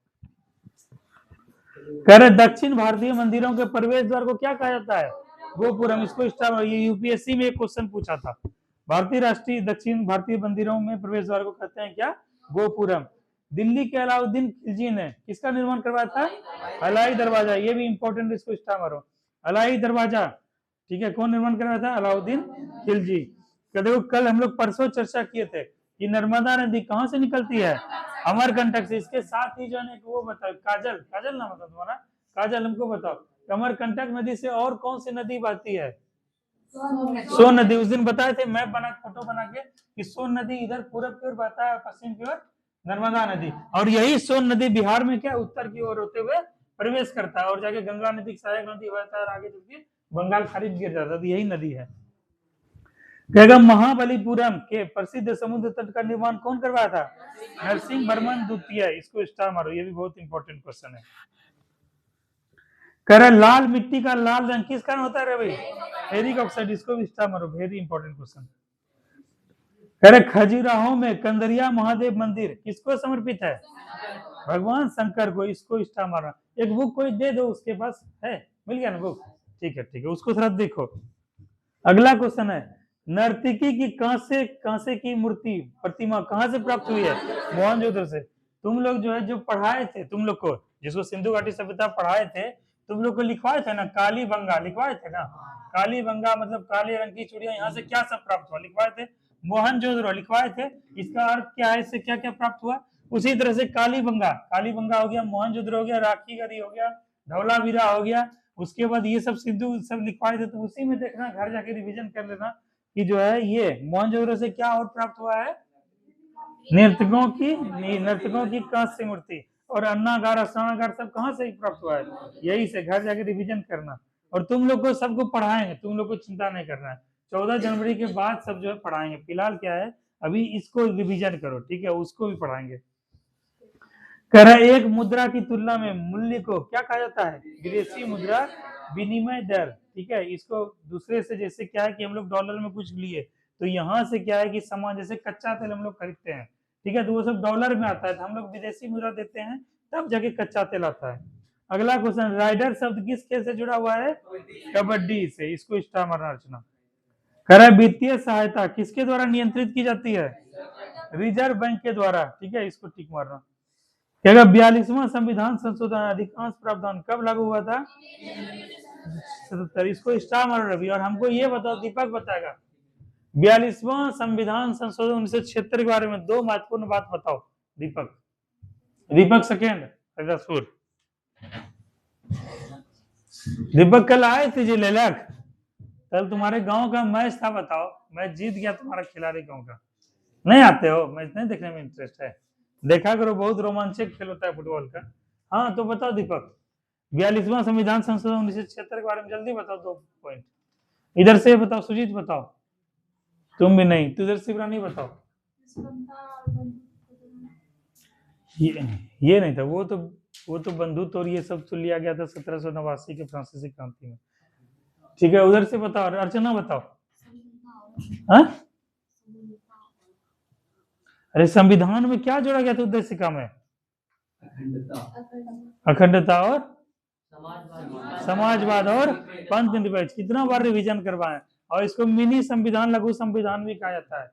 कह रहे दक्षिण भारतीय मंदिरों के प्रवेश द्वार को क्या कहा जाता है, गोपुरम। इसको स्टार मारो, ये यूपीएससी में एक क्वेश्चन पूछा था। भारतीय राष्ट्रीय दक्षिण भारतीय मंदिरों में प्रवेश द्वार को कहते हैं क्या, गोपुरम। दिल्ली के अलाउद्दीन खिलजी ने किसका निर्माण करवाया था, अलाई दरवाजा। ये भी इंपॉर्टेंट, इसको स्टार मारो, अलाई दरवाजा। ठीक है, कौन निर्माण करवाया था, अलाउद्दीन खिलजी। देखो कल हम लोग परसों चर्चा किए थे कि नर्मदा नदी कहाँ से निकलती है, अमरकंटक से। इसके साथ ही जो है वो बताओ, काजल नाम था तुम्हारा, काजल हमको बताओ, अमरकंटक नदी से और कौन सी नदी बहती है, सोन नदी। उस दिन बताए थे मैप बना, फोटो बना के, कि सोन नदी इधर पूरब की ओर बहता है, पश्चिम की ओर नर्मदा नदी। और यही सोन नदी बिहार में क्या उत्तर की ओर होते हुए प्रवेश करता है, और जाके गंगा नदी, सहायक नदी बहता है, और आगे चलके बंगाल खाड़ी में गिर जाता है। तो यही नदी है। कहेगा महाबलीपुरम के प्रसिद्ध समुद्र तट का निर्माण कौन करवाया था, नरसिंह वर्मन द्वितीय। इसको स्टार मारो, ये भी बहुत इंपॉर्टेंट क्वेश्चन है। कह रहा लाल मिट्टी का लाल रंग किस कारण होता है भाई, फेरिक ऑक्साइड। इसको भी स्टार मारो, वेरी इंपॉर्टेंट क्वेश्चन। कह रहे खजुराहो में कंदरिया महादेव मंदिर किसको समर्पित है, भगवान शंकर को। इसको स्टार मारना। एक बुक कोई दे दो, उसके पास है, मिल गया ना बुक, ठीक है, उसको थोड़ा देखो। अगला क्वेश्चन है, नर्तकी की कांसे की मूर्ति प्रतिमा कहां से प्राप्त हुई है, मोहनजोदड़ो से। तुम लोग जो है जो पढ़ाए थे, तुम लोग को जिसको सिंधु घाटी सभ्यता पढ़ाए थे, तुम लोग को लिखवाए थे ना, काली बंगा लिखवाए थे ना, काली बंगा मतलब काले रंग की चूड़ियां, यहाँ से क्या सब प्राप्त हुआ, लिखवाए थे। मोहनजोदड़ो लिखवाए थे, इसका अर्थ क्या है, इससे क्या क्या प्राप्त हुआ। उसी तरह से काली बंगा हो गया, मोहनजोदड़ो हो गया, राखी गढ़ी हो गया, धौलावीरा हो गया। उसके बाद ये सब सिंधु सब लिखवाए थे, तो उसी में देखना, घर जाके रिवीजन कर लेना कि जो है ये मोहनजोदड़ो से क्या और प्राप्त हुआ है, नर्तकों की कांस्य मूर्ति। और अन्नागार स्नानागार सब कहाँ से प्राप्त हुआ है, यही से। घर जाके रिवीजन करना, और तुम लोग को सबको पढ़ाएंगे, तुम लोग को चिंता नहीं करना है। 14 जनवरी के बाद सब जो है पढ़ाएंगे। फिलहाल क्या है, अभी इसको रिवीजन करो, ठीक है, उसको भी पढ़ाएंगे। कह रहा है एक मुद्रा की तुलना में मूल्य को क्या कहा जाता है, विदेशी मुद्रा विनिमय दर, ठीक है। इसको दूसरे से, जैसे क्या है कि हम लोग डॉलर में कुछ लिए, तो यहाँ से क्या है कि सामान जैसे कच्चा तेल हम लोग खरीदते हैं, ठीक है, तो वो सब डॉलर में आता है, तो हम लोग विदेशी मुद्रा देते हैं तब जाके कच्चा तेल आता है। अगला क्वेश्चन, राइडर शब्द किस खेल से जुड़ा हुआ है, कबड्डी से, इसको स्टार मारना अर्चना। कह रहा है वित्तीय सहायता किसके द्वारा नियंत्रित की जाती है, रिजर्व बैंक के द्वारा, ठीक है, इसको टिक मारना। क्या 42वां संविधान संशोधन अधिकांश प्रावधान कब लागू हुआ था, 77, इसको स्टार मारो रवि। और हमको ये बताओ, दीपक बताएगा 42वां संविधान संशोधन 1976 के बारे में दो महत्वपूर्ण बात बताओ। दीपक, दीपक सेकेंड, रजसूर। दीपक कल आए थे जी लेलक, कल तुम्हारे गांव का मैच था, बताओ, मैच जीत गया तुम्हारा खिलाड़ी गांव का। नहीं आते हो, मैच नहीं देखने में इंटरेस्ट है, देखा करो, बहुत रोमांचक खेल होता है फुटबॉल का। हाँ तो बताओ दीपक, 42वां संविधान संशोधन 1976 के बारे में जल्दी बताओ, 2 पॉइंट। इधर से बताओ, सुजीत बताओ, तुम भी नहीं, तो इधर से नहीं बताओ। ये नहीं था, वो तो बंधुत्व और ये सब तो लिया गया था 1789 के फ्रांसीसी क्रांति में, ठीक है। उधर से बताओ, अर्चना बताओ। हाँ, अरे संविधान में क्या जोड़ा गया था उद्देशिका में, अखंडता और समाजवाद और पंथ निरपेक्ष। कितना बार रिवीजन करवाएं, और इसको मिनी संविधान, लघु संविधान भी कहा जाता है,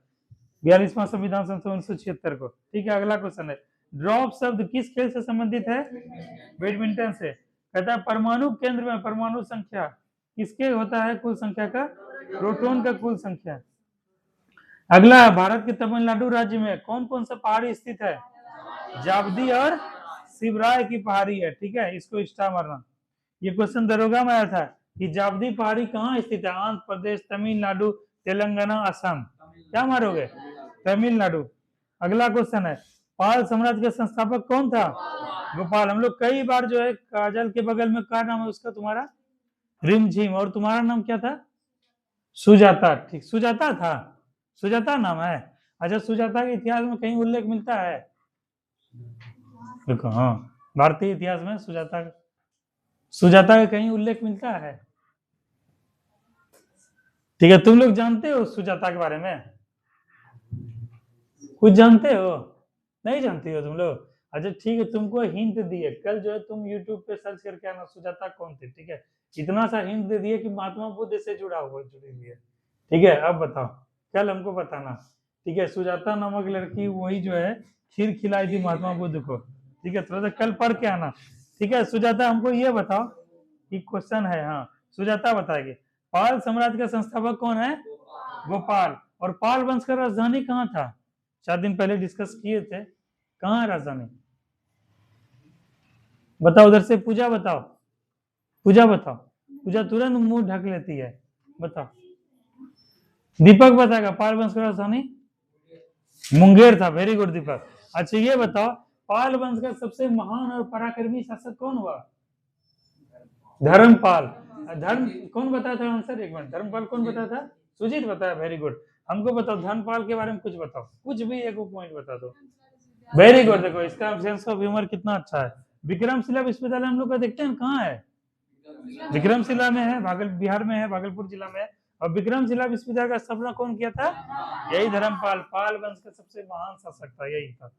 42वां संविधान संशोधन 1976 को, ठीक है। अगला क्वेश्चन है, ड्रॉप शब्द किस खेल से संबंधित है, बैडमिंटन से। कहता है परमाणु केंद्र में परमाणु संख्या किसके होता है, कुल संख्या का, प्रोटॉन का कुल संख्या। अगला, भारत के तमिलनाडु राज्य में कौन कौन सा पहाड़ी स्थित है, जावदी और शिवराय की पहाड़ी है, ठीक है, इसको स्टार मारना। ये क्वेश्चन दरोगा में आया था कि जावदी पहाड़ी कहाँ स्थित है, आंध्र प्रदेश, तमिलनाडु, तेलंगाना, असम। क्या मारोगे, तमिलनाडु। अगला क्वेश्चन है, पाल साम्राज्य का संस्थापक कौन था, गोपाल। हम लोग कई बार जो है, काजल के बगल में क्या नाम है उसका तुम्हारा, रिमझिम, और तुम्हारा नाम क्या था, सुजाता, ठीक, सुजाता था, सुजाता नाम है। अच्छा, सुजाता के इतिहास में कहीं उल्लेख मिलता है, देखो, हाँ, भारतीय इतिहास में सुजाता का कहीं उल्लेख मिलता है, ठीक है। तुम लोग जानते हो सुजाता के बारे में, कुछ जानते हो, नहीं जानते हो तुम लोग। अच्छा ठीक है, तुमको हिंट दिए, कल जो है तुम YouTube पे सर्च करके आना सुजाता कौन थे, ठीक है। इतना सा हिंट दे दिए कि महात्मा बुद्ध से जुड़ी हुई है, ठीक है। अब बताओ, कल हमको बताना, ठीक है। सुजाता नामक लड़की वही जो है खीर खिलाई थी महात्मा बुद्ध को, ठीक है। थोड़ा सा कल पढ़ के आना, ठीक है। सुजाता, हमको ये बताओ कि क्वेश्चन है, हाँ, सुजाता बताएगी, पाल साम्राज्य का संस्थापक कौन है, गोपाल। और पाल वंश का राजधानी कहाँ था, 4 दिन पहले डिस्कस किए थे, कहाँ है राजधानी, बताओ। उधर से पूजा बताओ, पूजा बताओ, पूजा तुरंत मुंह ढक लेती है, बताओ। दीपक बताएगा, पाल वंश का राजधानी मुंगेर था, वेरी गुड दीपक। अच्छा ये बताओ, पाल वंश का सबसे महान और पराक्रमी शासक कौन हुआ, धर्मपाल। धर्म कौन बताया था आंसर, एक मिनट, धर्मपाल कौन बताया था, सुजीत बताया, वेरी गुड। हमको बताओ धर्मपाल के बारे में कुछ बताओ, कुछ भी एक पॉइंट बता दो, वेरी गुड। देखो इसका सेंस ऑफ ह्यूमर कितना अच्छा है। विक्रमशिला विश्वविद्यालय हम लोग का देखते हैं कहाँ है, विक्रमशिला में है, बिहार में है, भागलपुर जिला में है। और विक्रमशिला विश्वविद्यालय का स्थापना कौन किया था, यही धर्मपाल, पाल वंश का सबसे महान शासक था, यही था।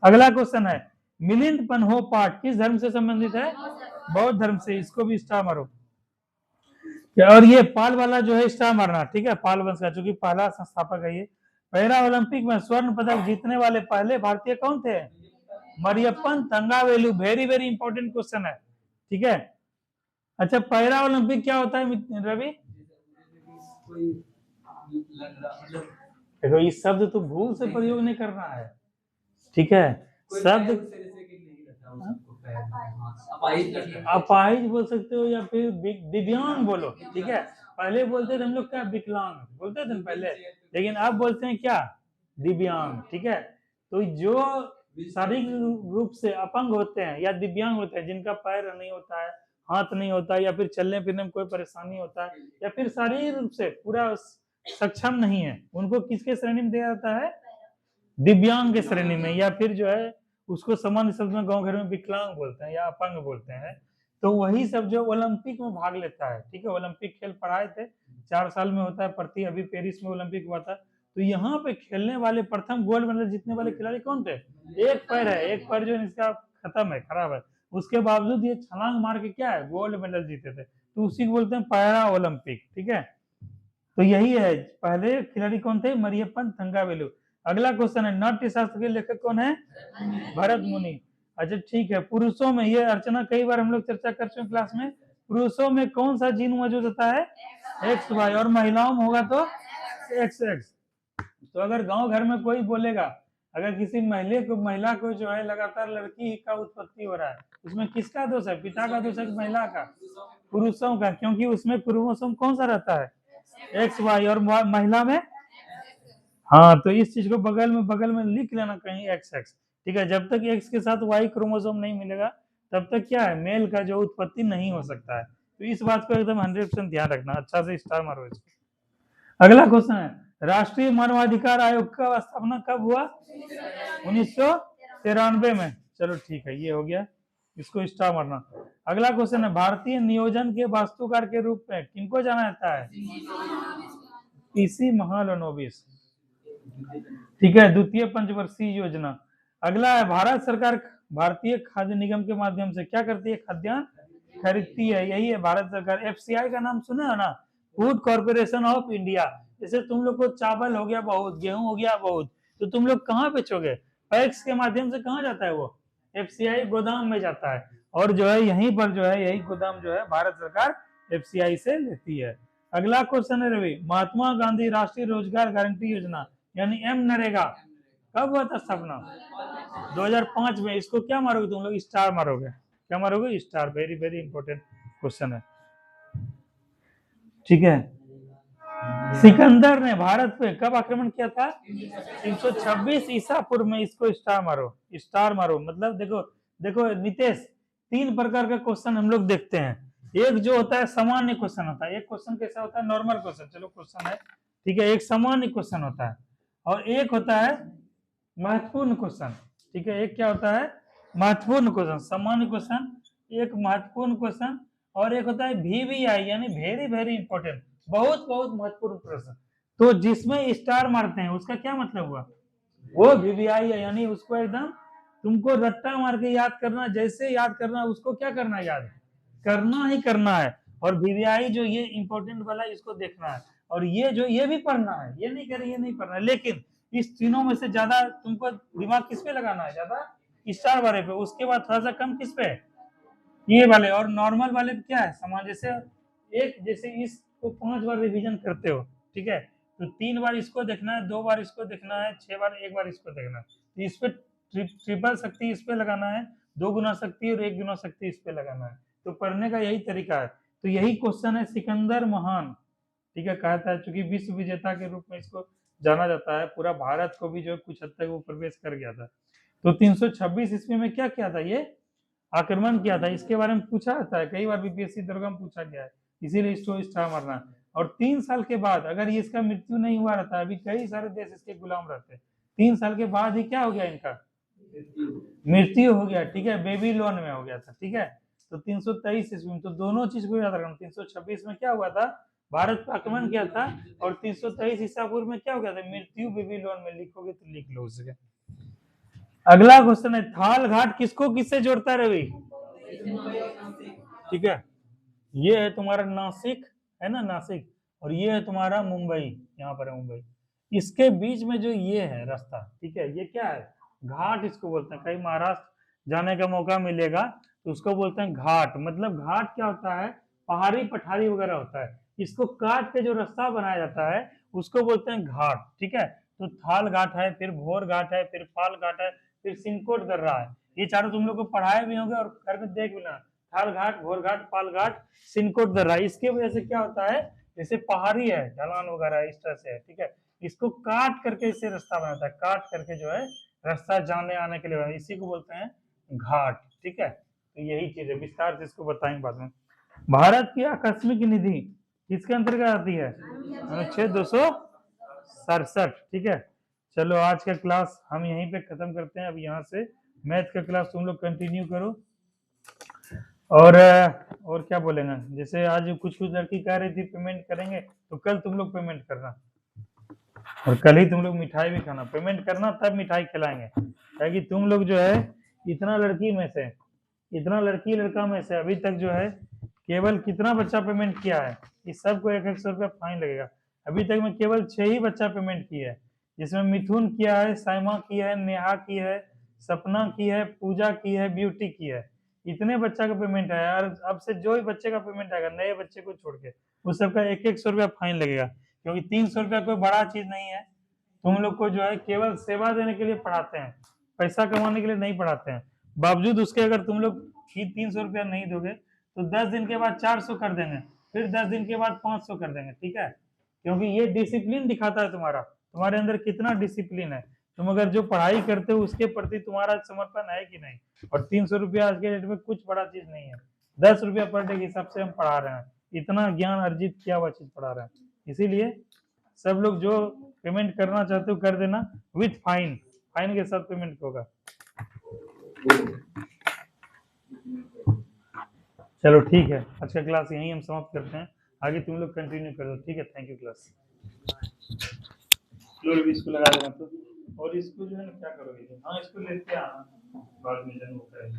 अगला क्वेश्चन है, मिलिंद पन्हो पाठ किस धर्म से संबंधित है, बौद्ध धर्म से, इसको भी स्टार मारो। और ये पाल वाला जो है स्टार मारना, ठीक है, पाल वंश का, चूंकि पहला संस्थापक है ये। पैरा ओलंपिक में स्वर्ण पदक जीतने वाले पहले भारतीय कौन थे, Mariyappan Thangavelu, very very important question है, ठीक है। अच्छा पैरा ओलंपिक क्या होता है रवि, देखो इस शब्द तो भूल से प्रयोग नहीं करना है, ठीक है। शब्द अपाहिज बोल सकते हो या फिर दिव्यांग बोलो, ठीक है। पहले बोलते थे हम लोग क्या, विकलांग बोलते थे पहले, लेकिन अब बोलते हैं क्या, दिव्यांग, ठीक है। तो जो शारीरिक रूप से अपंग होते हैं या दिव्यांग होते हैं, जिनका पैर नहीं होता है, हाथ नहीं होता है, या फिर चलने फिरने में कोई परेशानी होता है, या फिर शारीरिक रूप से पूरा सक्षम नहीं है, उनको किसके श्रेणी में दिया जाता है? दिव्यांग के श्रेणी में, या फिर जो है उसको सामान्य शब्द में गांव घर में विकलांग बोलते हैं या अपंग बोलते हैं। तो वही सब जो ओलंपिक में भाग लेता है, ठीक है, ओलंपिक खेल पढ़ाए थे, 4 साल में होता है प्रति, अभी पेरिस में ओलंपिक हुआ था। तो यहाँ पे खेलने वाले प्रथम गोल्ड मेडल जीतने वाले खिलाड़ी कौन थे? एक पैर है, एक पैर जो इसका खत्म है, खराब है, उसके बावजूद ये छलांग मार के क्या है, गोल्ड मेडल जीते थे। तो उसी को बोलते हैं पैरा ओलंपिक, ठीक है। तो यही है, पहले खिलाड़ी कौन थे? मरियप्पन थंगावेलु। अगला क्वेश्चन है, नाट्य शास्त्र के लेखक कौन है? भरत मुनि। अच्छा ठीक है, पुरुषों में, ये अर्चना कई बार हम लोग चर्चा कर चुके क्लास में, पुरुषों में कौन सा जीन मौजूद होता है? एक्स वाई, और महिलाओं में होगा तो एक्स एक्स। तो अगर गांव घर में कोई बोलेगा, अगर किसी महिला को जो है लगातार लड़की का उत्पत्ति हो रहा है, उसमें किसका दोष है? पिता का दोष है कि महिला का? पुरुषों का, क्योंकि उसमें क्रोमोसोम कौन सा रहता है? एक्स वाई, और महिला में, हाँ, तो इस चीज को बगल में लिख लेना कहीं, एक्स एक्स, ठीक है। जब तक एक्स के साथ वाई क्रोमोसोम नहीं मिलेगा तब तक क्या है, मेल का जो उत्पत्ति नहीं हो सकता है। तो इस बात को एकदम 100% ध्यान रखना, अच्छा से स्टार मारो इसको। अगला क्वेश्चन है, राष्ट्रीय मानवाधिकार आयोग का स्थापना कब हुआ? 1993 में। चलो ठीक है, ये हो गया, इसको स्टार मारना। अगला क्वेश्चन है, भारतीय नियोजन के वास्तुकार के रूप में किनको जाना जाता है? पीसी महालनोबिस, ठीक है, द्वितीय पंचवर्षीय योजना। अगला है, भारत सरकार भारतीय खाद्य निगम के माध्यम से क्या करती है? खाद्यान्न खरीदती है, यही है भारत सरकार। एफसीआई का नाम सुना है ना, फूड कॉर्पोरेशन ऑफ इंडिया। जैसे तुम लोग को चावल हो गया बहुत, गेहूं हो गया बहुत, तो तुम लोग कहाँ बेचोगे? पैक्स के माध्यम से कहाँ जाता है वो? एफसीआई गोदाम में जाता है, और जो है यहीं पर जो है, यही गोदाम जो है भारत सरकार एफसीआई से लेती है। अगला क्वेश्चन है रवि, महात्मा गांधी राष्ट्रीय रोजगार गारंटी योजना यानी एम नरेगा कब हुआ था स्थापना? 2005 में। इसको क्या मारोगे तुम लोग? स्टार मारोगे। क्या मारोगे? Star. Very very important question है, ठीक है। सिकंदर ने भारत पे कब आक्रमण किया था? 326 ईसा पूर्व में। इसको स्टार मारो, स्टार मारो। मतलब देखो देखो नितेश, 3 प्रकार का क्वेश्चन हम लोग देखते हैं। एक जो होता है सामान्य क्वेश्चन होता है, एक क्वेश्चन कैसा होता है? नॉर्मल क्वेश्चन, चलो क्वेश्चन है, ठीक है, एक सामान्य क्वेश्चन होता है, और एक होता है महत्वपूर्ण क्वेश्चन, ठीक है। एक क्या होता है? महत्वपूर्ण क्वेश्चन, सामान्य क्वेश्चन, एक महत्वपूर्ण क्वेश्चन, और एक होता है वीवीआई यानी वेरी वेरी इंपॉर्टेंट, बहुत बहुत महत्वपूर्ण प्रश्न। तो जिसमें स्टार मारते हैं उसका क्या मतलब हुआ? वो वीवीआई है, यानी उसको एकदम तुमको रट्टा मार के याद करना, जैसे याद करना उसको क्या करना है? याद करना ही करना है। और वीवीआई जो ये इंपॉर्टेंट वाला, इसको देखना है, और ये जो ये भी पढ़ना है, ये नहीं करे, ये नहीं पढ़ना है। लेकिन इस तीनों में से ज्यादा तुमको दिमाग किस पे लगाना है? ज्यादा स्टार वाले पे, उसके बाद थोड़ा सा कम किस पे? ये वाले। और नॉर्मल वाले पे क्या है? समान, जैसे इसको 5 बार रिवीजन करते हो, ठीक है, तो 3 बार इसको देखना है, 2 बार इसको देखना है, 6 बार 1 बार इसको देखना है। तो इस पे ट्रिपल शक्ति इस पे लगाना है, 2 गुना शक्ति और 1 गुना शक्ति इस पे लगाना है। तो पढ़ने का यही तरीका है। तो यही क्वेश्चन है, सिकंदर महान, ठीक है, कहता है, चूंकि विश्व विजेता के रूप में इसको जाना जाता है, पूरा भारत को भी जो कुछ हद तक वो प्रवेश कर गया था। तो 326 ईस्वी में क्या किया था? ये आक्रमण किया था। इसके बारे में पूछा जाता है कई बार, बीपीएससी दरगाह में पूछा गया है, इसीलिए इसको स्टार मारना। और 3 साल के बाद अगर ये इसका मृत्यु नहीं हुआ रहता, अभी कई सारे देश इसके गुलाम रहते, 3 साल के बाद ही क्या हो गया? इनका मृत्यु हो गया, ठीक है, बेबीलोन में हो गया था, ठीक है। तो 323 ईस्वी में, तो दोनों चीज को याद रखना। 326 में क्या हुआ था? भारत पर आक्रमण किया था, और 323 ईसा पूर्व में क्या हो गया था? मृत्यु बेबीलोन में। लिखोगे तो लिख लो उसके। अगला क्वेश्चन है, थाल घाट किसको किससे जोड़ता है रवि? ठीक है, ये है तुम्हारा नासिक, है ना, नासिक, और ये है तुम्हारा मुंबई, यहाँ पर है मुंबई। इसके बीच में जो ये है रास्ता, ठीक है, ये क्या है? घाट इसको बोलते हैं। कहीं महाराष्ट्र जाने का मौका मिलेगा तो उसको बोलते हैं घाट। मतलब घाट क्या होता है? पहाड़ी पठारी वगैरह होता है, इसको काट के जो रास्ता बनाया जाता है उसको बोलते हैं घाट, ठीक है। तो थाल घाट है, फिर भोर घाट है, फिर पाल घाट है, फिर सिंकोट दर्रा है। ये चारों तुम लोग को पढ़ाए भी होंगे और घर में देख भी लेना। थाल घाट, भोर घाट, पाल घाट, सिंकोट दर्रा। इसके वजह से क्या होता है? जैसे पहाड़ी है, ढलान वगैरह इस तरह से है, ठीक है, इसको काट करके इससे रास्ता बनाता है, काट करके जो है रास्ता जाने आने के लिए, इसी को बोलते हैं घाट, ठीक है। तो यही चीज है, विस्तार से इसको बताएंगे बाद में। भारत की आकस्मिक निधि किसके अंतर्गत आती है? अनुच्छेद 267। ठीक है, चलो आज का क्लास हम यहीं पे खत्म करते हैं। अब यहाँ से मैथ का क्लास तुम लोग कंटिन्यू करो। और क्या बोलेंगे, जैसे आज कुछ लड़की कह रही थी पेमेंट करेंगे, तो कल तुम लोग पेमेंट करना, और कल ही तुम लोग मिठाई भी खाना। पेमेंट करना तब मिठाई खिलाएंगे, ताकि तुम लोग जो है इतना लड़की लड़का में से अभी तक जो है केवल कितना बच्चा पेमेंट किया है, इस सबको 100 रुपया फाइन लगेगा। अभी तक में केवल 6 ही बच्चा पेमेंट किया है, जिसमें मिथुन किया है, साइमा की है, नेहा की है, सपना की है, पूजा की है, ब्यूटी की है। इतने बच्चा का पेमेंट आया, और अब से जो भी बच्चे का पेमेंट आएगा नए बच्चे को छोड़ के, उस सबका 100 रुपया फाइन लगेगा, क्योंकि 300 रुपया कोई बड़ा चीज नहीं है। तुम लोग को जो है केवल सेवा देने के लिए पढ़ाते हैं, पैसा कमाने के लिए नहीं पढ़ाते हैं। बावजूद उसके अगर तुम लोग 300 रुपया नहीं दोगे तो 10 दिन के बाद 400 कर देंगे, फिर 10 दिन के बाद 500 कर देंगे। ठीक है, क्योंकि ये डिसिप्लिन दिखाता है तुम्हारे अंदर कितना डिसिप्लिन है। तुम अगर जो पढ़ाई करते हो उसके प्रति तुम्हारा समर्पण है कि नहीं। और 300 रुपया आज के डेट में कुछ बड़ा चीज नहीं है। 10 रुपया पर डे के हिसाब से हम पढ़ा रहे हैं, इतना ज्ञान अर्जित किया हुआ चीज पढ़ा रहे हैं। इसीलिए सब लोग जो पेमेंट करना चाहते हो कर देना, विथ फाइन के साथ पेमेंट होगा। चलो ठीक है, आज का क्लास यहीं हम समाप्त करते हैं, आगे तुम लोग कंटिन्यू करो। ठीक है, थैंक यू क्लास। फ्लोर भी इसको लगा देना तो, और इसको जो है ना क्या करोगे, हाँ इसको लेते आना बाद में जन्म होता है।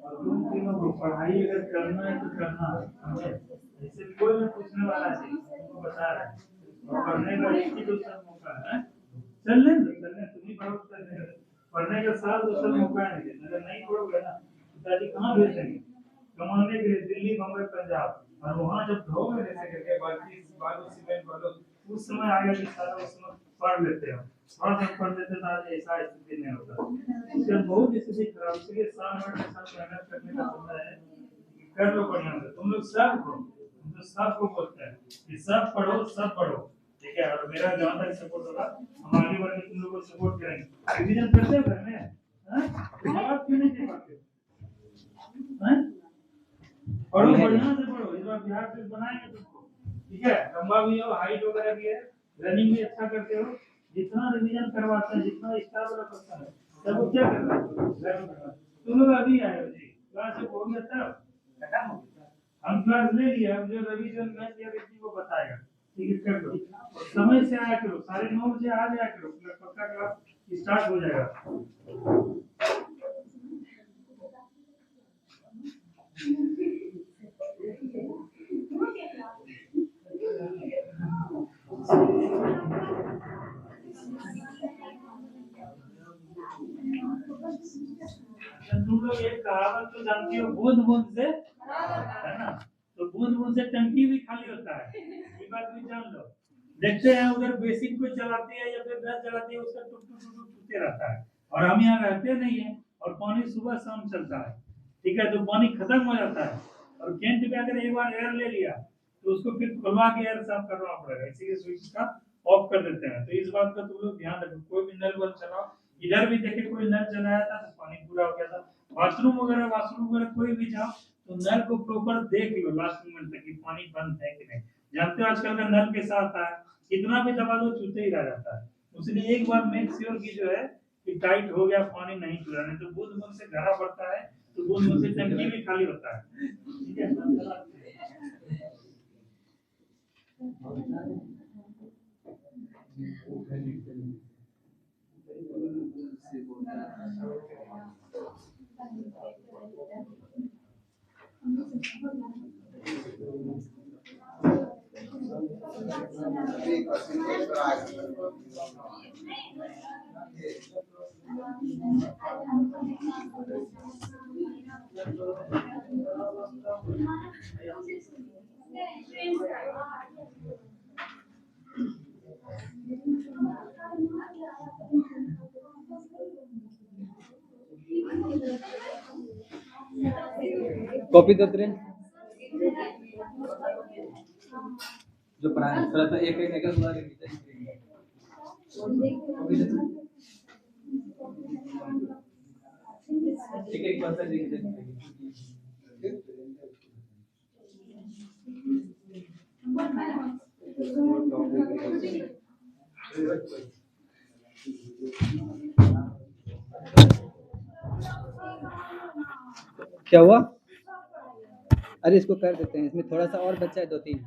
और तुम तीनों को पढ़ाई अगर करना है तो करना है, ऐसे कोई भी पूछने वाला नहीं, तुमको बता रहा है। और पढ़ने का एक ही दूसरा मौका है, चलने तुम ही पढ़ो, पढ़ने का साल दूसरा मौका है। अगर नहीं पढ़ोगे ना पिताजी कहाँ भेज देंगे कमाने के लिए, दिल्ली, बम्बई, पंजाब। और वहाँ जब ढोगे जैसे करके बालू सीमेंट वालों, उस समय आएगा कि सारा उस समय पढ़ लेते हो, थोड़ा सा पढ़ लेते तो आज ऐसा स्थिति नहीं होता। इसलिए बहुत स्थिति खराब, इसलिए साल भर के साथ मेहनत करने का होता है। कर लो बढ़िया से, तुम लोग सबको बोलते हैं कि सब पढ़ो। ठीक है, और मेरा जहाँ तक सपोर्ट होगा हम आगे बढ़ के तुम लोगों को सपोर्ट करेंगे। रिवीजन करते हो घर में? आप क्यों नहीं दे पाते? पढ़ो बढ़िया से पढ़ो, इस बार बिहार पुलिस बनाएंगे तुमको। ठीक है, लंबा भी हो, हाइट वगैरह भी है, रनिंग भी अच्छा करते हो। जितना रिवीजन करवाते हैं, जितना स्टाफ वाला करता है, सब क्या करना है। तुम लोग अभी आए हो जी, क्लास हो गया तब खत्म हो गया, हम क्लास ले लिया, अब जो रिवीजन मैथ या रिजनिंग को बताएगा। ठीक है, कर दो, समय से आया करो, 9:30 बजे आ जाया करो, पक्का क्लास स्टार्ट हो जाएगा। तुम लोग एक कहावत तो जानती हो, बूंद बूंद से, है ना, तो बूंद बूंद से टंकी भी खाली होता है, ये बात भी जान लो। देखते हैं उधर बेसिन को चलाती है या फिर गैस चलाती है, उसका टुक टुक टुक टूटते रहता है, और हम यहाँ रहते नहीं है, और पानी सुबह शाम चलता है। ठीक है, तो पानी खत्म हो जाता है, और कैंट में अगर एक बार एयर ले लिया तो उसको फिर खुलवा के एयर साफ करना पड़ेगा, इसीलिए स्विच का ऑफ कर देते हैं। तो इस बात का तुम लोग ध्यान रखो, कोई भी नल बंद चलाओ। इधर भी देखे कोई नल चलाया था तो पानी पूरा हो गया था। वॉशरूम वगैरह कोई भी जाओ तो नल को प्रॉपर देख लो लास्ट मोमेंट तक कि पानी बंद है कि नहीं। जानते हो आजकल का नल कैसा आता है, कितना भी दबा दो चूते ही रह जाता है। इसलिए एक बार मेक श्योर की जो है कि टाइट हो गया, पानी नहीं चुरा, नहीं तो बूंद बूंद से घड़ा पड़ता है, तो बूंद बूंद से टंकी भी खाली होता है। ठीक है, कॉपी दो ट्रेन जो पढ़ा है थोड़ा सा एक एक निकल पूरा कॉपी दे। एक एक क्वेश्चन लिख देंगे। क्या हुआ? अरे इसको कर देते हैं, इसमें थोड़ा सा और बच्चा है, 2-3।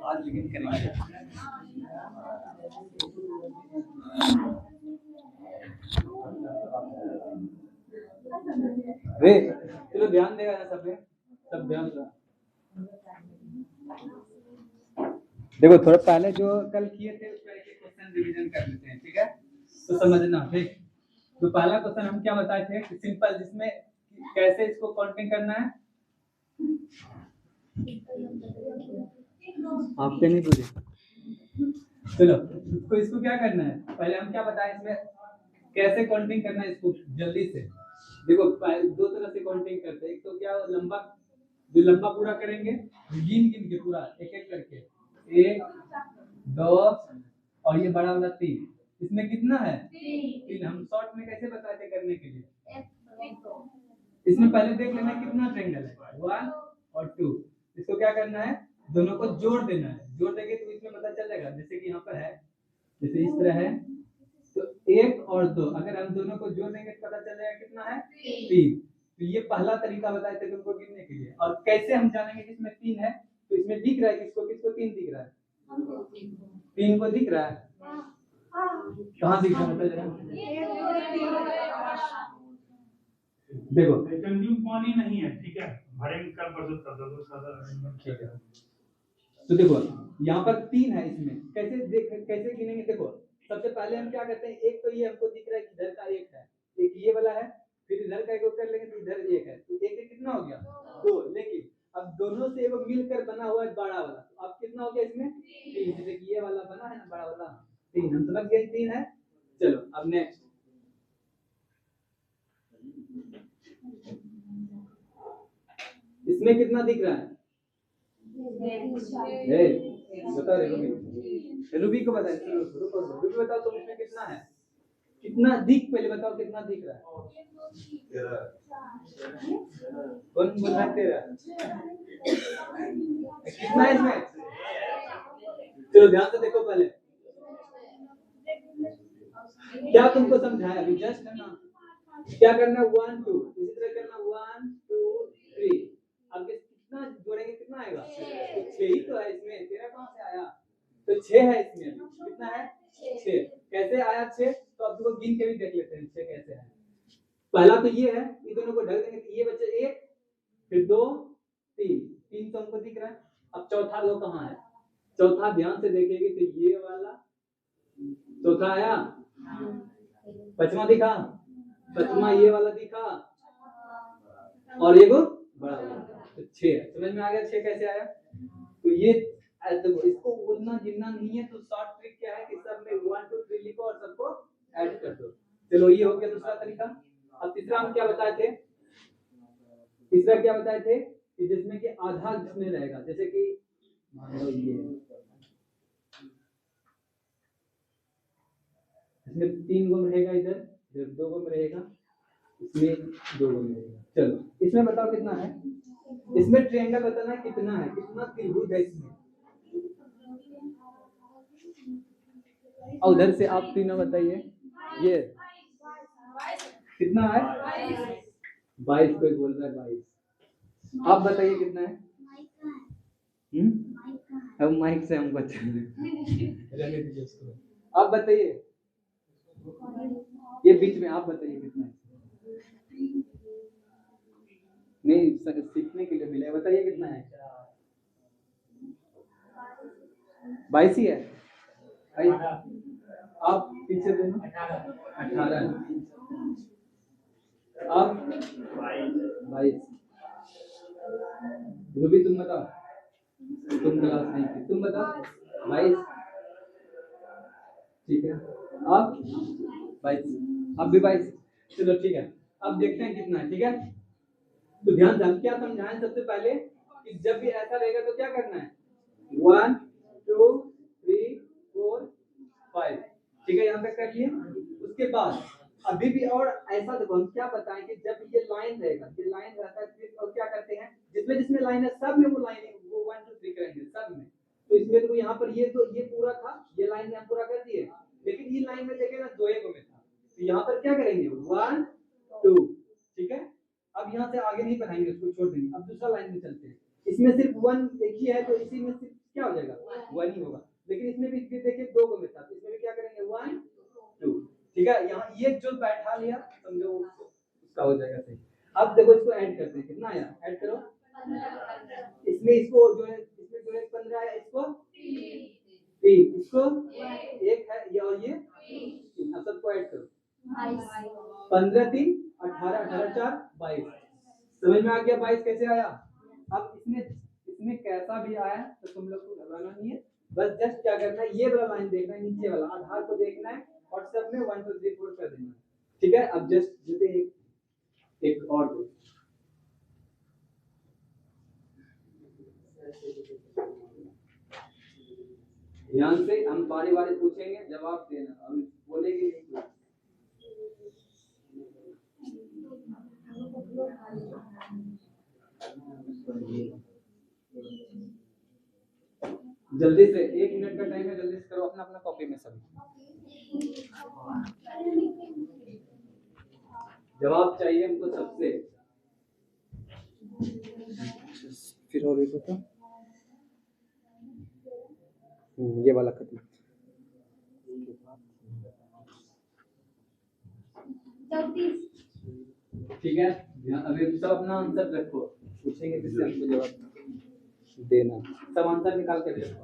आज लेकिन करेंगे। रे चलो ध्यान देगा ना सब में, सब ध्यान देगा। देखो थोड़ा पहले जो कल किए थे उसका एक एक क्वेश्चन रिवीजन कर लेते हैं, ठीक है? तो समझना ठीक। तो पहला क्वेश्चन हम क्या बताए थे कि सिंपल, जिसमें कैसे इसको काउंटिंग करना है। आपके नहीं पूछे, चलो तो इसको क्या करना है, पहले हम क्या बताए इसमें कैसे काउंटिंग करना है इसको जल्दी से। देखो दो तरह से काउंटिंग करते हैं, एक तो क्या लंबा, जो लंबा पूरा करेंगे गिन गिन के पूरा एक एक करके, 1 2 और ये बड़ा वाला 3। इसमें कितना है 3। हम शॉर्ट में कैसे बताए थे करने के लिए, इसमें पहले देख लेना कितना ट्रायंगल है, 1 और 2। इसको क्या करना है, दोनों को जोड़ देना है। जोड़ देंगे तो इसमें पता चल जाएगा, जैसे कि यहाँ पर है, जैसे इस तरह है तो 1 और 2 अगर हम दोनों को जोड़ देंगे तो पता चल जाएगा कितना है 3। तो ये पहला तरीका बताए थे तुमको गिनने के लिए। और कैसे हम जानेंगे कि इसमें 3 है, तो इसमें दिख रहा है किसको किसको 3 दिख रहा है, 3 को दिख रहा है, कहाँ दिख रहा है जरा देखो, कंज्यूम पानी नहीं है, ठीक है, भरेंगे कल परसों कर दो सादा, ठीक है। तो देखो यहाँ पर 3 है, इसमें कैसे गिनेंगे, देखो सबसे पहले हम क्या करते हैं, एक तो ये हमको दिख रहा है कि इधर का 1 है, एक ये वाला है, फिर इधर का एक कर लेंगे तो इधर 1 है, तो एक कितना हो गया 2। लेकिन अब दोनों से एगो मिलकर बना हुआ है बड़ा वाला, तो अब कितना हो गया इसमें 3। जैसे कि ये वाला बना है ना बड़ा वाला 3, हम समझ गए 3 है। चलो अब नेक्स्ट, इसमें कितना दिख रहा है, बता रूबी को बताए, रूबी बताओ तुम, इसमें कितना है, कितना दिख, पहले बताओ कितना दिख रहा है, कौन बोल रहा है 13, कितना है इसमें, चलो ध्यान से देखो पहले क्या तुमको समझाया अभी जस्ट है ना, क्या करना 1 2, इसी तरह करना 1 2 3। अब कितना जोड़ेंगे कितना आएगा, तो 6 ही तो है इसमें, 13 कहां से आया, तो 6 है इसमें, कितना है 6। कैसे आया 6, तो अब देखो गिन के भी देख लेते हैं 6 कैसे है। पहला तो ये है, ये दोनों को ढक देंगे तो ये बचे 1, फिर 2 3 तो हमको दिख रहा है। अब चौथा दो कहां है, चौथा ध्यान से देखेंगे तो ये वाला चौथा आया, पांचवा दिखा, पांचवा ये वाला दिखा, और ये बड़ा वाला, तो 6 समझ में आ गया 6 कैसे आया। तो ये इसको उतना गिनना नहीं है, तो शॉर्ट ट्रिक क्या है कि सब में 1 2 3 लिखो और सबको ऐड कर दो। चलो ये हो गया दूसरा तरीका। अब तीसरा हम क्या बताए थे, तीसरा क्या बताए थे कि जिसमें कि आधा इसमें रहेगा, जैसे कि मान लो ये इसमें 3 गुण रहेगा, इधर 2 गुण रहेगा, इसमें 2 गुण रहेगा। चलो इसमें बताओ कितना है, इसमें ट्रायंगल बताना कितना है, कितना त्रिभुज है इसमें, और उधर से आप तीनों बताइए ये कितना है 22, कोई बोल रहा है 22, आप बताइए कितना है, अब माइक से हम बच्चे आप बताइए, ये बीच में आप बताइए कितना है, नहीं सीखने के लिए मिला है, बताइए कितना है, 22 ही है, आप पीछे देना 18। अब 22। रूबी तुम बताओ, तुम क्लास नहीं थी, तुम बताओ 22। ठीक है, अब 22, अब भी 22। चलो ठीक है, अब देखते हैं कितना है। ठीक है, तो ध्यान से हम क्या समझाएं सबसे पहले कि जब भी ऐसा रहेगा तो क्या करना है, 1 2 3 4 5। ठीक है, यहाँ पे कर लिए। उसके बाद अभी भी और ऐसा देखो हम क्या बताएं कि जब ये लाइन रहेगा, ये लाइन रहता है फिर और क्या करते हैं, जिसमें जिसमें लाइन है सब में वो लाइन वो 1 2 3 करेंगे सब में। तो इसमें देखो यहाँ पर ये तो ये पूरा था, ये लाइन में हम पूरा कर दिए, लेकिन ये लाइन में देखे ना 2 1 में था, तो यहाँ पर क्या करेंगे 1 2। ठीक है, अब यहाँ से आगे नहीं पढ़ाएंगे, उसको छोड़ देंगे। अब दूसरा लाइन में चलते हैं, इसमें सिर्फ 1 एक ही है तो इसी में सिर्फ क्या हो जाएगा 1 ही होगा, लेकिन इसमें भी देखिए 2 को में था, तो इसमें भी क्या करेंगे 1 2। ठीक है, यहाँ ये जो बैठा लिया समझो उसका हो जाएगा सही। अब देखो इसको ऐड करते हैं, कितना आया ऐड करो, इसमें इसको जो है इसमें जो है 15 आया, इसको 3, इसको 1 है ये और ये 3, अब सबको ऐड करो 15 3 18 18 4 22। समझ में आ गया 22 कैसे आया। अब इसमें इसमें कैसा भी आया तो तुम लोग को घबराना नहीं है, बस जस्ट क्या करना है ये वाला लाइन देखना है, नीचे वाला आधार को देखना है और सब में 1 2 3 4 कर देना है। ठीक है, अब जस्ट जैसे एक और दो ध्यान से हम बारी बारी पूछेंगे जवाब देना, अभी बोलेंगे नहीं कुछ। जल्दी से 1 मिनट का टाइम है, जल्दी से करो अपना अपना कॉपी में सब जवाब चाहिए हमको सबसे। फिर और एक होता ये वाला खत्म। ठीक है, अभी सब अपना आंसर रखो, पूछेंगे किससे हमको जवाब देना, सब आंसर निकाल के देखो।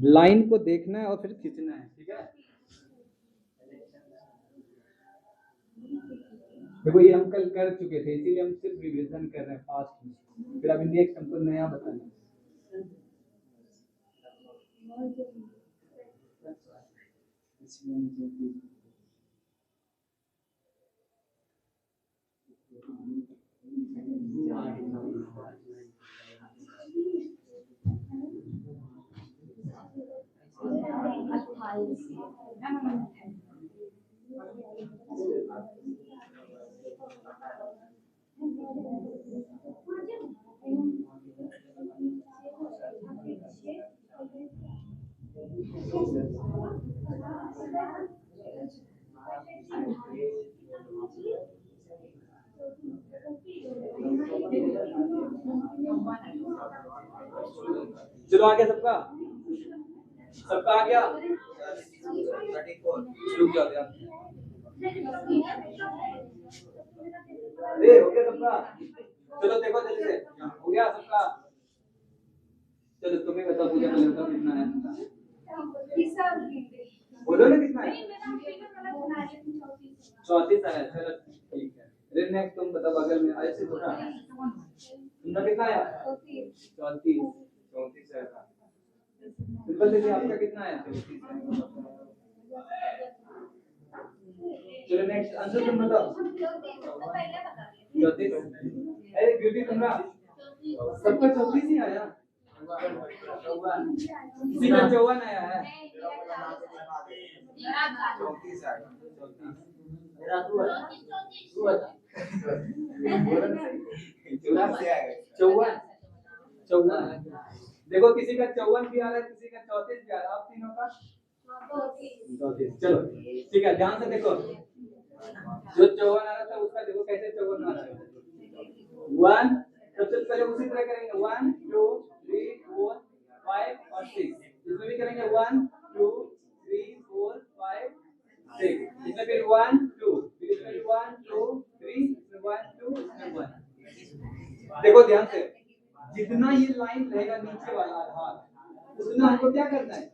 लाइन को देखना है और फिर खींचना है। ठीक है, देखो ये हम कल कर चुके थे इसीलिए हम सिर्फ रिवीजन कर रहे हैं पास्ट में, फिर अभी नेक्स्ट हमको नया बताना है। चलो आ गया सबका, सबका आ गया, रुक जाओ यार, हो गया सबका। चलो देखो जल्दी से, हो गया सबका। चलो तुम्हें बताओ पूजा का लड़का कितना है, बोलो ना कितना है, 34 है। चलो ठीक है, फिर नेक्स्ट तुम बताओ बगल में ऐसे थोड़ा, तुमका कितना आया 34 है। सिंपल देखिए आपका कितना आया 34 है। चलो नेक्स्ट आंसर तुम बताओ 34। अरे ब्यूटी तुम्हारा सबका 34 ही आया, किसी का 54 आया है, 34 आया, 54। देखो किसी का 54 भी आ रहा है, किसी का 34 भी आ रहा है, आप तीनों का 34। चलो ठीक है, ध्यान से देखो जो 54 आ रहा था उसका देखो कैसे 54 आ रहा है। 1 सबसे पहले उसी तरह करेंगे 1 2 3 4 5 और 6, इसमें भी करेंगे 1 2 3 4 5 6, इसमें फिर 1 2, फिर इसमें 1 2 3, इसमें 1 2, इसमें 1। देखो ध्यान से जितने जितना ये लाइन रहेगा नीचे वाला आधार उतना हमको क्या करना है,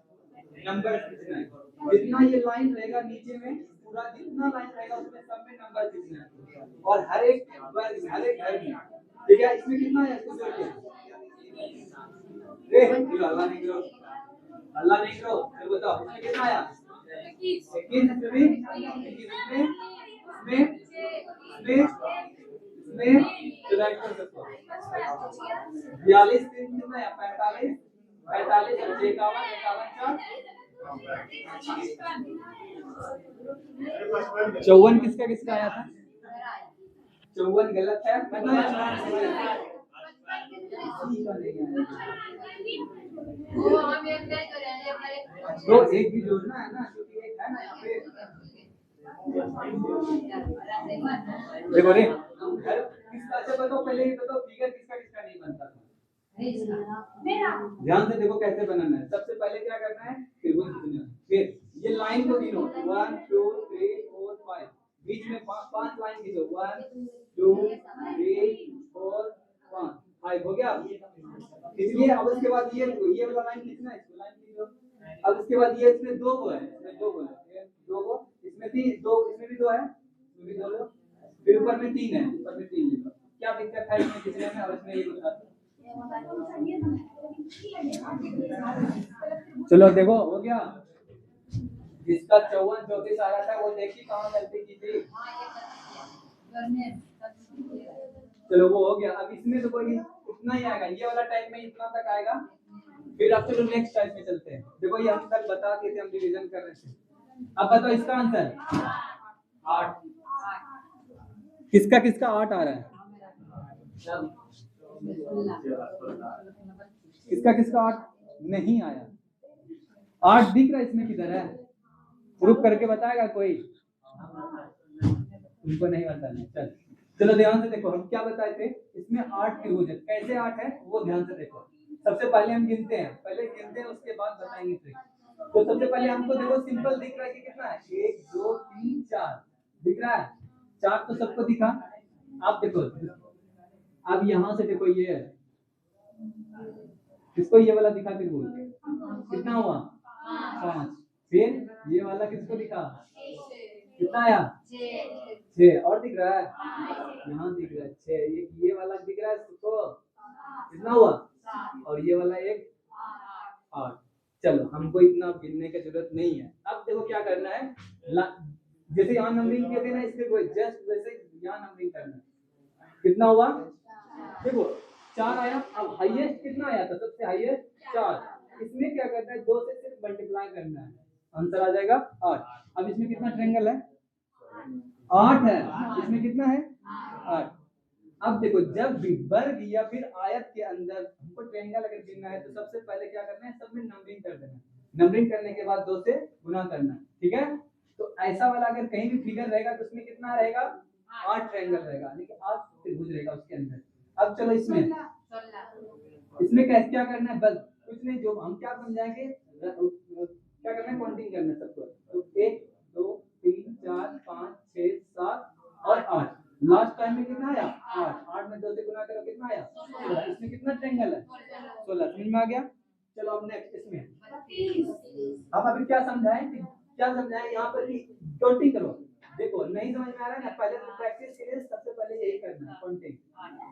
नंबर खींचना है। जितना ये लाइन रहेगा नीचे में, पूरा जितना लाइन रहेगा उसमें सब में नंबर खींचना है। और हर एक घर में, ठीक है, इसमें कितना है इसको जोड़ के, अल्लाह नहीं करो, अल्लाह नहीं करो, फिर बताओ इसमें कितना आया, 21 इसमें डिवाइड कर सकते हो, 42 कितना है, 45 45 और 51 54 किसका किसका आया था, 54 गलत है, तो एक भी जोड़ना है ना, क्योंकि एक है ना यहाँ पे, देखो रे घर किसका, अच्छा बताओ पहले ये बताओ फिगर किसका किसका नहीं बनता था, ध्यान से देखो कैसे बनाना है। सबसे पहले क्या करना है, त्रिभुज खींचना है। फिर ये लाइन को गिनो 1 2 3 4 5, बीच में पांच लाइन खींचो, 1 2 3 4 5 हो गया। इसलिए अब उसके बाद ये वाला लाइन खींचना है, इसको लाइन खींचो। अब उसके बाद ये इसमें दो गो है, इसमें दो गो है, दो गो, इसमें तीन, दो इसमें भी दो है, इसमें भी दो लो, फिर ऊपर में तीन है, ऊपर में तीन लिखो। क्या दिक्कत है इसमें खींचने में, और इसमें ये बता दो। चलो देखो हो गया, जिसका 54 34 आ रहा था वो देखिए कहाँ गलती की थी। चलो वो हो गया। अब इसमें तो कोई इतना ही आएगा, ये वाला टाइप में इतना तक आएगा। फिर अब चलो नेक्स्ट टाइप में चलते हैं। देखो ये हम कल बता दिए थे, हम डिवीजन कर रहे थे। अब बताओ इसका आंसर 8, किसका किसका 8 आ रहा है, किसका किसका 8 नहीं आया, 8 दिख रहा है इसमें, किधर है, प्रूफ करके बताएगा कोई, तुमको नहीं बताना। चल चलो ध्यान से देखो, हम क्या बताए थे, इसमें 8 त्रिभुज है। कैसे 8 है वो ध्यान से देखो। सबसे पहले हम गिनते हैं, उसके बाद बताएंगे ट्रिक। तो सबसे पहले हमको देखो सिंपल दिख रहा है कि कितना है, 1 2 3 4 दिख रहा है, 4 तो सबको दिखा। आप देखो, अब यहाँ से देखो ये है, किसको ये वाला दिखा त्रिभुज, कितना हुआ 5। फिर ये वाला किसको दिखा, कितना आया 6, और दिख रहा है, यहाँ दिख रहा है 6, ये वाला दिख रहा है इसको, कितना हुआ, और ये वाला एक 8। चलो हमको इतना गिनने की जरूरत नहीं है। अब देखो क्या करना है, जैसे यहाँ नंबरिंग किए थे ना, इसमें कोई जस्ट वैसे यहाँ नंबरिंग करना है। कितना हुआ, देखो 4 आया। अब हाईएस्ट कितना आया था, सबसे हाईएस्ट 4। इसमें क्या करना है, 2 से सिर्फ मल्टीप्लाई करना है, आंसर आ जाएगा 8। अब इसमें कितना ट्रायंगल है, 8 है, इसमें कितना है 8। अब देखो जब भी वर्ग या फिर आयत के अंदर हमको ट्रायंगल अगर गिनना है तो सबसे पहले क्या करना है, सब में नंबरिंग कर देना है। नंबरिंग करने के बाद 2 से गुना करना है, ठीक है। तो ऐसा वाला अगर कहीं भी फिगर रहेगा तो उसमें कितना रहेगा, 8 ट्रायंगल रहेगा, लेकिन 8 त्रिभुज रहेगा उसके अंदर। अब चलो इसमें कैसे क्या करना है, बस कुछ नहीं, जो हम क्या समझाएंगे, क्या करना है, काउंटिंग करना है सबको। तो 1 2 3 4 5 6 7 और 8। लास्ट टाइम में कितना आया, 8 में 2 से गुना करो, कितना आया 16। इसमें कितना ट्रायंगल है, 16। समझ में आ गया। चलो अब नेक्स्ट इसमें हम अभी क्या समझाएं, यहाँ पर काउंटिंग करो। देखो नहीं समझ में आ रहा है ना, पहले तो प्रैक्टिस के लिए सबसे पहले यही करना है, काउंटिंग।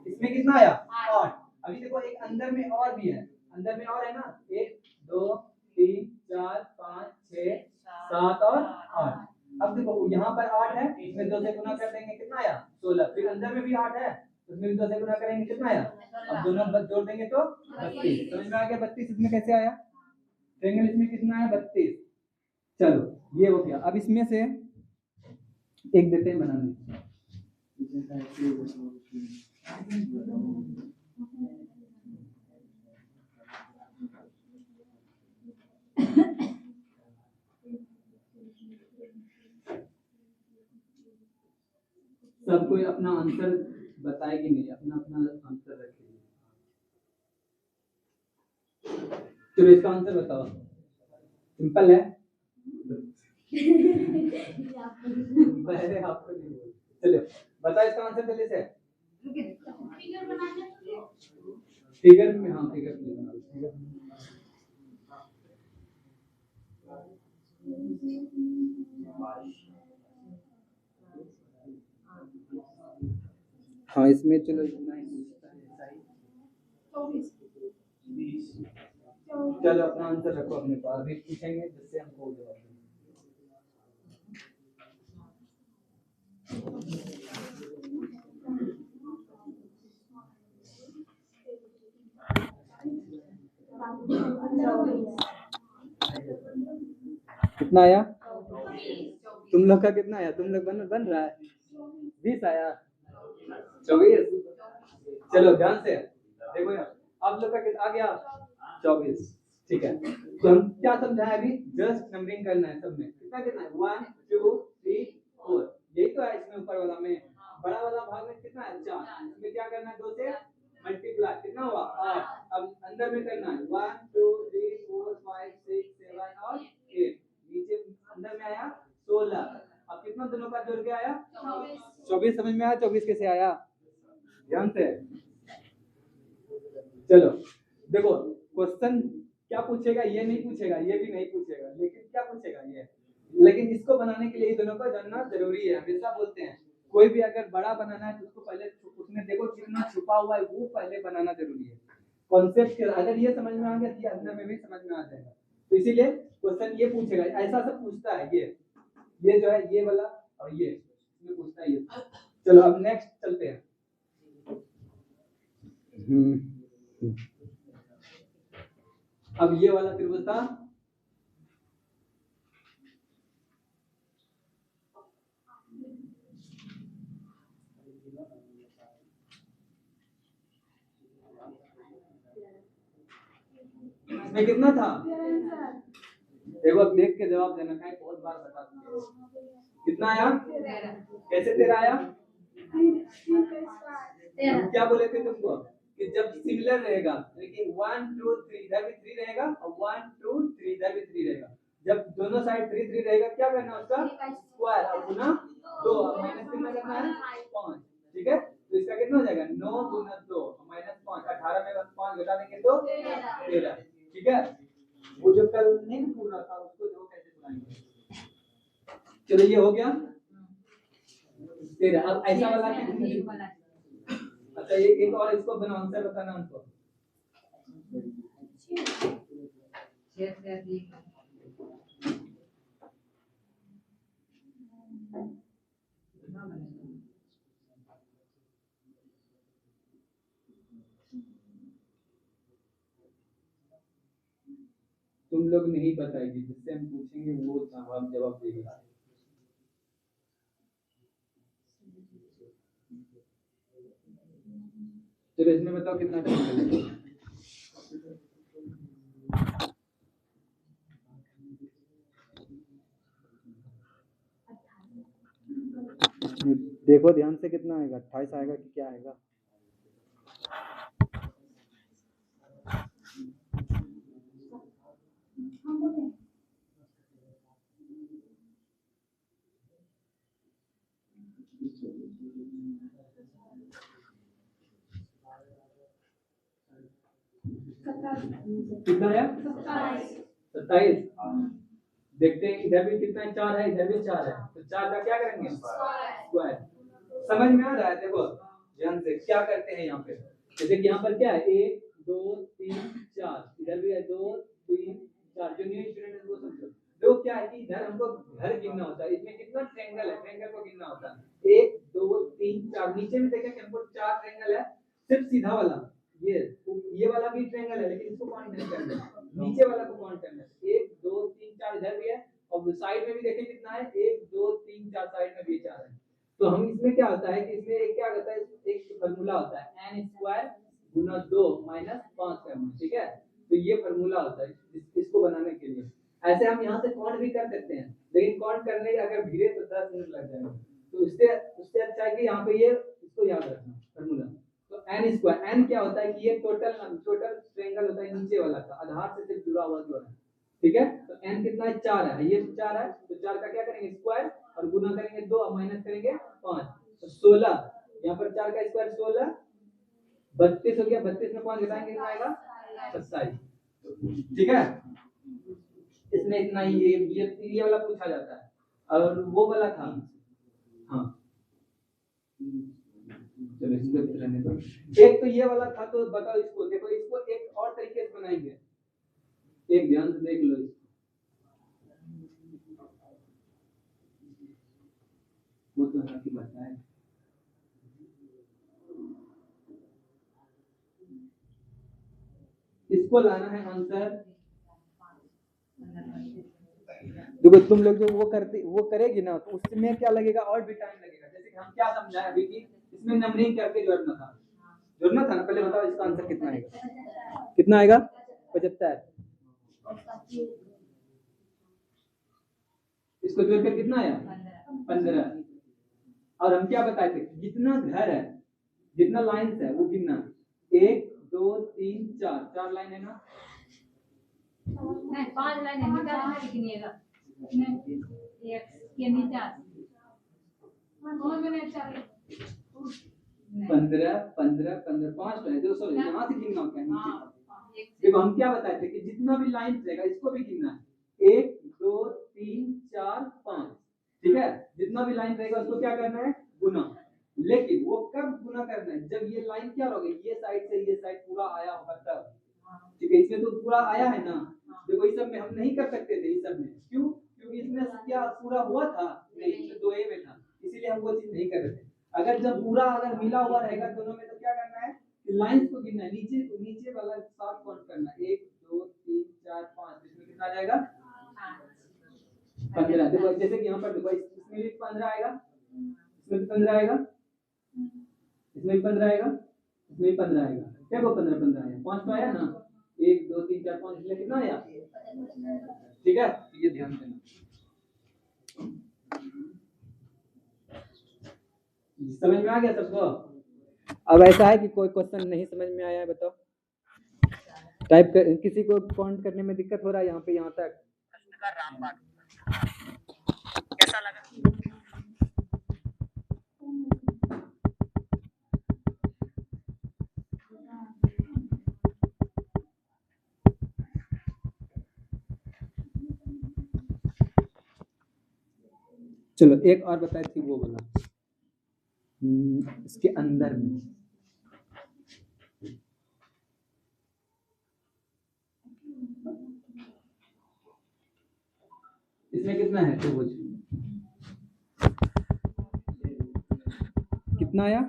इसमें कितना आया 8। अभी देखो एक अंदर में और भी है, अंदर में और है ना, 1 2 3 4 5 6 7 और 8। अब देखो यहाँ पर 8 है, इसमें 2 से गुना कर देंगे, कितना आया 16। फिर अंदर में भी 8 है, उसमें भी 2 से गुना करेंगे, कितना आया, अब दोनों जोड़ देंगे तो 32। समझ में आ गया 32 इसमें कैसे आया, ट्रायंगल इसमें कितना है 32। चलो ये हो गया। अब इसमें से एक देते हैं बनाने, सब कोई अपना आंसर बताएगी नहीं, अपना अपना आंसर रखेगी। चलो इसका आंसर बताओ, सिंपल है पहले आपको नहीं बोल, चलो बताओ इसका आंसर जल्दी से। फिगर में, हाँ फिगर में, फिगर में। हाँ इसमें चलो इतना ही पूछता है, ऐसा ही। चलो अपना आंसर रखो अपने पास, अभी पूछेंगे जिससे हमको जवाब दें। कितना आया? तुम लोग का कितना आया? तुम लोग बन रहा है 20 आया, 24। चलो ध्यान से देखो यार, आप लोग का कितना आ गया? 24। ठीक है, तो हम क्या समझाए अभी? जस्ट नंबरिंग करना है सब में। कितना कितना है? 1 2 3 4, यही तो है इसमें ऊपर वाला में। बड़ा वाला भाग में कितना है? 4। इसमें क्या करना है? 2 से मल्टीप्लाई, कितना हुआ? 8। अब अंदर में करना है 1 2 3 4 5 6 7 और 8। नीचे अंदर में आया 16। अब कितना दोनों का जोड़ के आया? 24। समझ में आया? 24 कैसे आया? ध्यान से चलो देखो, क्वेश्चन क्या पूछेगा? ये नहीं पूछेगा, ये भी नहीं पूछेगा, लेकिन क्या पूछेगा? ये। लेकिन इसको बनाने के लिए दोनों को जानना जरूरी है। हमेशा बोलते हैं कोई भी अगर बड़ा बनाना है तो उसको पहले उसमें देखो कितना छुपा हुआ है, वो पहले बनाना जरूरी है। कॉन्सेप्ट अगर ये समझ में आ गया तो ये अंदर में भी समझ में आ जाएगा। तो इसीलिए क्वेश्चन ये पूछेगा, ऐसा सब पूछता है। ये जो है ये वाला और ये पूछता है ये। चलो अब नेक्स्ट चलते हैं। अब ये वाला त्रिभुज था, इसमें कितना था? देखो अब देख के जवाब देना है, बहुत बार बता चुके हो। कितना आया? कैसे 13 आया? हम क्या बोले थे तुमको कि जब सिमिलर रहेगा, लेकिन 1 2 3 इधर भी 3 रहेगा और 1 2 3 इधर भी 3 रहेगा। जब दोनों साइड 3 3 रहेगा, क्या करना है? उसका स्क्वायर और गुना 2 माइनस कितना करना है? 5। ठीक है, तो इसका कितना हो जाएगा? 9 गुना 2 माइनस 5। 18 में बस 5 घटा देंगे तो 13। ठीक है, वो जो कल नहीं पूरा था उसको जो कैसे बनाएंगे। चलो ये हो गया 13। अब ऐसा वाला अच्छा ये एक और इसको बनाओ, आंसर बताना उनको। तुम लोग नहीं बताएगी, जिससे हम पूछेंगे वो जवाब देगा। चलो इसमें बताओ कितना टाइम लगेगा। देखो ध्यान से कितना आएगा? 28 आएगा कि क्या आएगा? कितना आया? 27। देखते हैं इधर भी कितना 4 है, इधर भी 4 है, तो 4 का क्या करेंगे? स्क्वायर। समझ में आ रहा है? देखो ध्यान से क्या करते हैं यहाँ पे। जैसे कि यहाँ पर क्या है? 1 2 3 4, इधर भी है 2 3 4। जो न्यू स्टूडेंट है वो समझो। तो क्या है कि इधर हमको घर गिनना होता है। इसमें कितना ट्रायंगल है, ट्रायंगल को गिनना होता है। 1 2 3 4। नीचे में देखें कि हमको 4 ट्रायंगल है, सिर्फ सीधा वाला ये वाला भी ट्रायंगल है, लेकिन इसको काउंट नहीं करना है, नीचे वाला को काउंट करना है। 1 2 3 4 इधर भी है, और साइड में भी देखें कितना है? 1 2 3 4, साइड में भी 4 है। तो हम इसमें क्या होता है कि इसमें एक क्या होता है, एक फार्मूला होता है n स्क्वायर गुना 2 माइनस 5 करना। ठीक है, तो ये फार्मूला होता है इसको बनाने के लिए। ऐसे हम यहाँ से काउंट भी कर सकते हैं, लेकिन काउंट करने के अगर भिड़े तो 10 मिनट लग जाएगा। तो उससे उससे अच्छा है कि यहाँ पे ये इसको याद रखना फार्मूला। तो n स्क्वायर, n क्या होता है कि ये टोटल ट्रायंगल होता है नीचे वाला का, आधार से सिर्फ जुड़ा हुआ जो है। ठीक है, तो n कितना है? 4 है, ये 4 है, तो 4 का क्या करेंगे? स्क्वायर, और गुना करेंगे 2 और माइनस करेंगे 5, तो 16। यहाँ पर 4 का स्क्वायर 16 32 हो गया, 32 में 5 घटाएंगे कितना आएगा 27। ठीक है, इसमें इतना ही ये वाला पूछा जाता है। और वो वाला था, हाँ चलो इसको रहने दो। एक तो ये वाला था, तो बताओ इसको, देखो इसको एक और तरीके से बनाएंगे, एक ध्यान से देख लो इसको। वो तो है कि बताए, इसको लाना है आंसर। देखो तुम लोग जो वो करेगी ना, तो उसमें क्या लगेगा, और भी टाइम लगेगा। जैसे कि हम क्या समझाए अभी कि इसमें नंबरिंग करके जोड़ना था ना। पहले बताओ इसका आंसर कितना आएगा, कितना आएगा 75। इसको जोड़कर कितना आया 15। और हम क्या बताए थे, जितना घर है, जितना लाइन्स है वो गिनना, 1 2 3 4, 4 लाइन है ना, नहीं 5 लाइन है, निकाल के गिनिएगा। एक के नीचे 15 15 15 5 है, 200 यहाँ से गिनना होता है नीचे। देखो हम क्या बताए थे कि जितना भी लाइन रहेगा इसको भी गिनना है, 1 2 3 4 5। ठीक है, जितना भी लाइन रहेगा उसको क्या करना है, गुना। लेकिन वो कब गुना करना है, जब ये लाइन क्या होगी, ये साइड से ये साइड पूरा आया होगा तब। ठीक है, इसमें तो पूरा आया है ना। देखो इस सब में हम नहीं कर सकते थे, इस सब में क्यों, क्योंकि इसमें क्या पूरा हुआ था नहीं, इसमें 2 में था, इसीलिए हम वो चीज नहीं कर रहे थे। अगर जब पूरा अगर मिला हुआ रहेगा दोनों में, तो क्या करना है, लाइंस को गिनना है, नीचे वाला साथ काउंट करना, 1 2 3 4 5, इसमें कितना आ जाएगा 15। देखो जैसे कि यहाँ पर देखो, इसमें भी 15 आएगा, इसमें भी 15 आएगा, इसमें भी 15 आएगा, इसमें भी 15 आएगा। क्या वो 15 15 आया, 5 तो आया ना, 1 2 3 4 5, इसलिए कितना आया। ठीक है, ये ध्यान देना। समझ में आ गया सबको। अब ऐसा है कि कोई क्वेश्चन नहीं समझ में आया है, बताओ। टाइप कर, किसी को काउंट करने में दिक्कत हो रहा है यहाँ पे, यहाँ तक कैसा लगा। चलो एक और बताई थी वो वाला, इसके अंदर में इसमें कितना है, तो बोझ कितना आया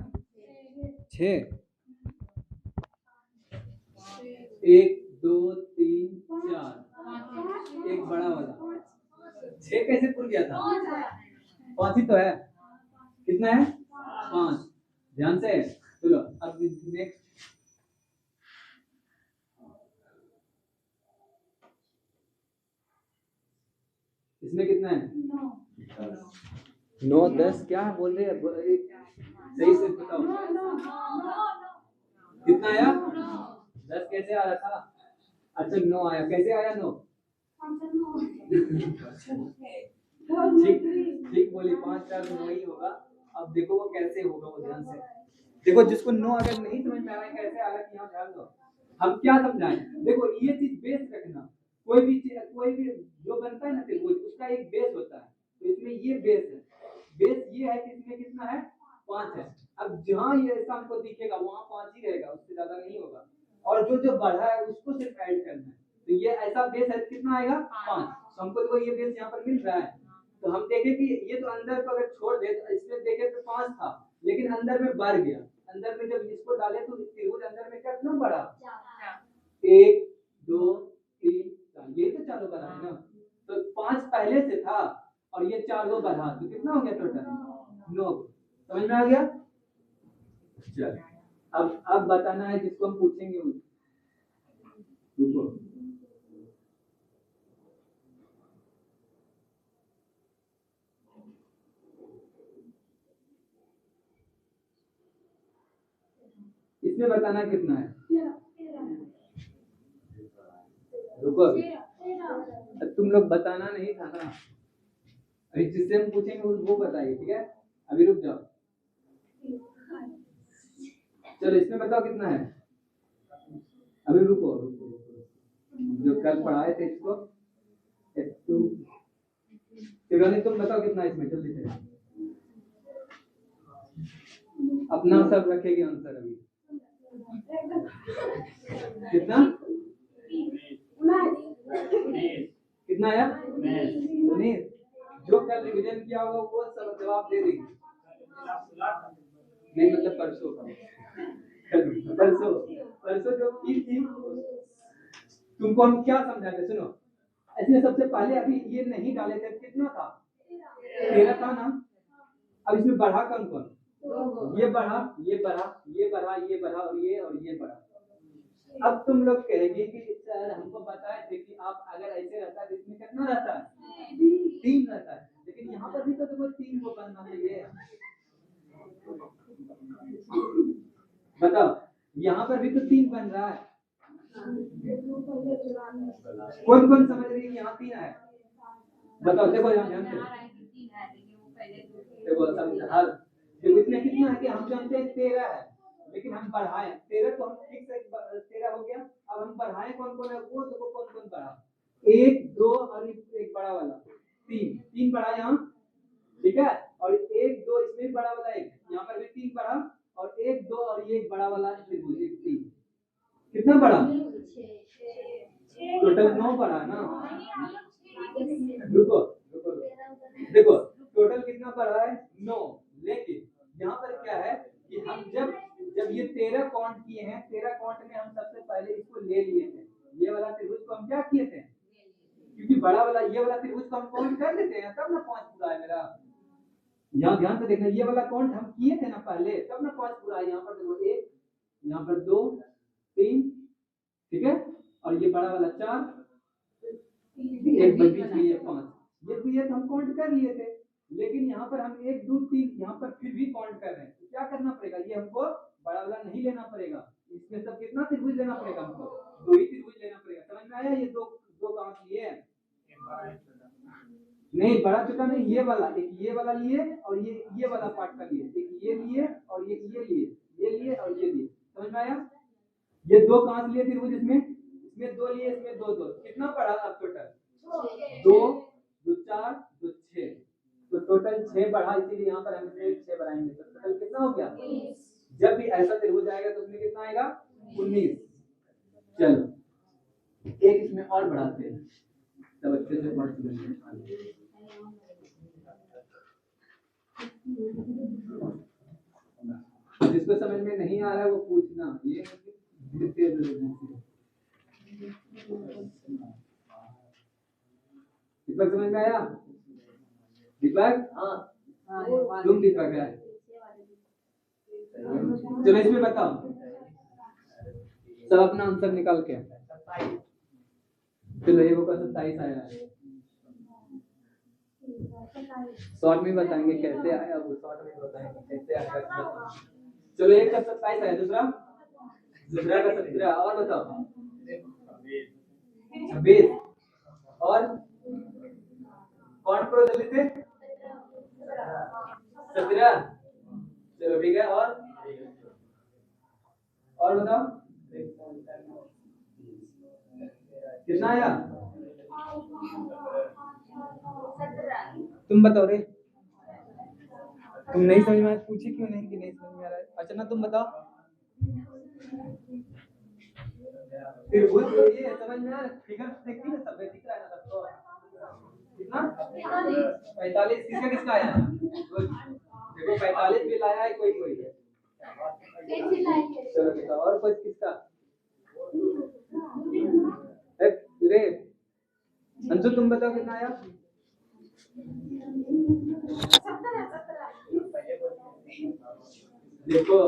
6। 1 2 3 4, एक बड़ा वाला 6 कैसे पूर गया था, 5 ही तो है। कितना है 5, ध्यान से। चलो अब नेक्स्ट, इसमें कितना है 9 10, क्या बोल रहे हैं, सही से बताओ कितना आया 10 कैसे आ रहा था। अच्छा 9 आया, कैसे आया 9, ठीक बोली, 5 4 9 ही होगा। अब देखो वो कैसे होगा, वो ध्यान से देखो। जिसको 9 अगर नहीं समझ में आ रहा है कैसे आ रहा है, यहाँ ध्यान दो। हम क्या समझाएं, देखो ये चीज बेस रखना, कोई भी जो बनता है ना त्रिभुज, उसका एक बेस होता है। तो इसमें ये बेस है, बेस ये है कि इसमें कितना है 5 है। अब जहाँ ये ऐसा हमको दिखेगा वहाँ 5 ही रहेगा, उससे ज्यादा नहीं होगा। और जो बढ़ा है उसको सिर्फ ऐड करना है। तो ये ऐसा बेस है, कितना आएगा 5। तो हमको देखो ये बेस यहाँ पर मिल रहा है, तो हम देखें कि ये तो अंदर को अगर छोड़ दे, तो इसमें देखें तो 5 था, लेकिन अंदर में बढ़ गया। अंदर में जब इसको डाले तो त्रिभुज अंदर में कितना बढ़ा, 1 2 3 4, ये तो चारों बढ़ा है ना। तो 5 पहले से था और ये 4 को बढ़ा, तो कितना हो गया टोटल 9। समझ में आ गया। चल अब बताना है जिसको हम पूछेंगे उसको। इसमें बताना कितना है, रुको अभी, तुम लोग बताना नहीं था ना, अभी जिससे हम पूछेंगे वो बताइए, ठीक है। अभी रुक जाओ। चलो इसमें बताओ कितना है। अभी रुको रुको रुको, जो कल पढ़ाए थे इसको शिवानी तुम बताओ कितना है इसमें, जल्दी से अपना सब रखेगी आंसर अभी। कितना कितना आया? 19। जो कल रिवीजन किया होगा वो सब जवाब दे देगी। नहीं मतलब परसों परसों परसों जो की थी तुमको हम क्या समझाते सुनो। इसमें सबसे पहले अभी ये नहीं डाले थे, कितना था? 13 था ना। अब इसमें बढ़ा कौन कौन? ये बढ़ा ये बढ़ा ये बढ़ा ये बढ़ा और ये बढ़ा। अब तुम लोग कहेंगे कि सर हमको बताए थे कि आप अगर ऐसे रहता है इसमें कितना रहता है? 3 रहता है, लेकिन यहाँ पर भी तो तुमको 3 को बनना चाहिए। बताओ यहाँ पर भी तो 3 बन रहा है। कौन कौन समझ रही है कि यहाँ 3 है? बताओ देखो यहाँ ध्यान से देखो समझा। देखो इसमें कितना है कि हम जानते हैं 13 है, लेकिन हम बढ़ाए 13 तो हम ठीक से 13 हो गया। अब हम बढ़ाए कौन कौन है वो देखो कौन कौन बढ़ा। 1 2 और एक बड़ा वाला 3 बढ़ा यहाँ, ठीक है। और 1 2 इसमें बड़ा वाला 1, यहाँ पर भी 3 बढ़ा और 1 2 और ये एक बड़ा वाला त्रिभुज 3। कितना बढ़ा? टोटल 9 बढ़ा ना। रुको रुको देखो टोटल कितना बढ़ा है? 9। लेकिन यहाँ पर क्या है कि हम जब ये 13 काउंट किए हैं, 13 काउंट में हम सबसे पहले इसको ले लिए थे। ये वाला त्रिभुज को हम क्या किए थे? क्योंकि बड़ा वाला ये वाला त्रिभुज को हम काउंट कर लेते हैं तब ना 5 पूरा है मेरा। यहाँ ध्यान से देखना, ये वाला काउंट हम किए थे ना पहले तब ना 5 पूरा है। यहाँ पर देखो 1, यहाँ पर 2 3, ठीक है। और ये बड़ा वाला 4, एक बीच में ये 5, ये तो हम काउंट कर लिए थे। लेकिन यहाँ पर हम 1 2 3 यहाँ पर फिर भी काउंट कर रहे हैं, तो क्या करना पड़ेगा? ये हमको बड़ा वाला नहीं लेना पड़ेगा। इसमें सब कितना त्रिभुज लेना पड़ेगा? हमको 2 ही त्रिभुज लेना पड़ेगा। समझ में आया? ये दो काम लिए नहीं, बड़ा छोटा नहीं, ये वाला एक ये वाला लिए और ये वाला पार्ट का लिए, एक ये लिए और ये लिए और ये लिए। समझ में आया? ये 2 कहां से लिए त्रिभुज? इसमें 2 लिए, इसमें 2 2, कितना पड़ा अब टोटल? 2 2 4 2 6, तो टोटल 6 बढ़ा। इसीलिए यहाँ पर हम 6 बढ़ाएंगे तो टोटल कितना हो गया? जब भी ऐसा त्रिभुज आएगा तो उसमें कितना आएगा? 19। चलो एक इसमें और बढ़ाते हैं तब अच्छे से पढ़ सकते। जिसको समझ में नहीं आ रहा है वो पूछना। ये दीपक समझ में आया? दीपक? हाँ तुम दीपक है। चलो इसमें बताओ सब अपना आंसर निकाल के। चलो ये वो का 27 आया है। शॉर्ट में बताएंगे कैसे आया, वो शॉर्ट में बताएंगे कैसे आया। चलो एक का 27 आया, दूसरा का 17 और बताओ 26 और कौन प्रो जल्दी से 17। चलो ठीक है और बताओ कितना आया? तुम बताओ रे, तुम नहीं समझ में आया पूछे क्यों नहीं कि नहीं समझ में आ रहा है? अच्छा ना तुम बताओ फिर भूल तो ये समझ में आ रहा है। फिगर देखती है सब दिख रहा है ना सबको। कितना 45 किसका आया? देखो 45 भी लाया है कोई चलो बताओ और कुछ किसका? रे अंशु तुम बताओ कितना आया? देखो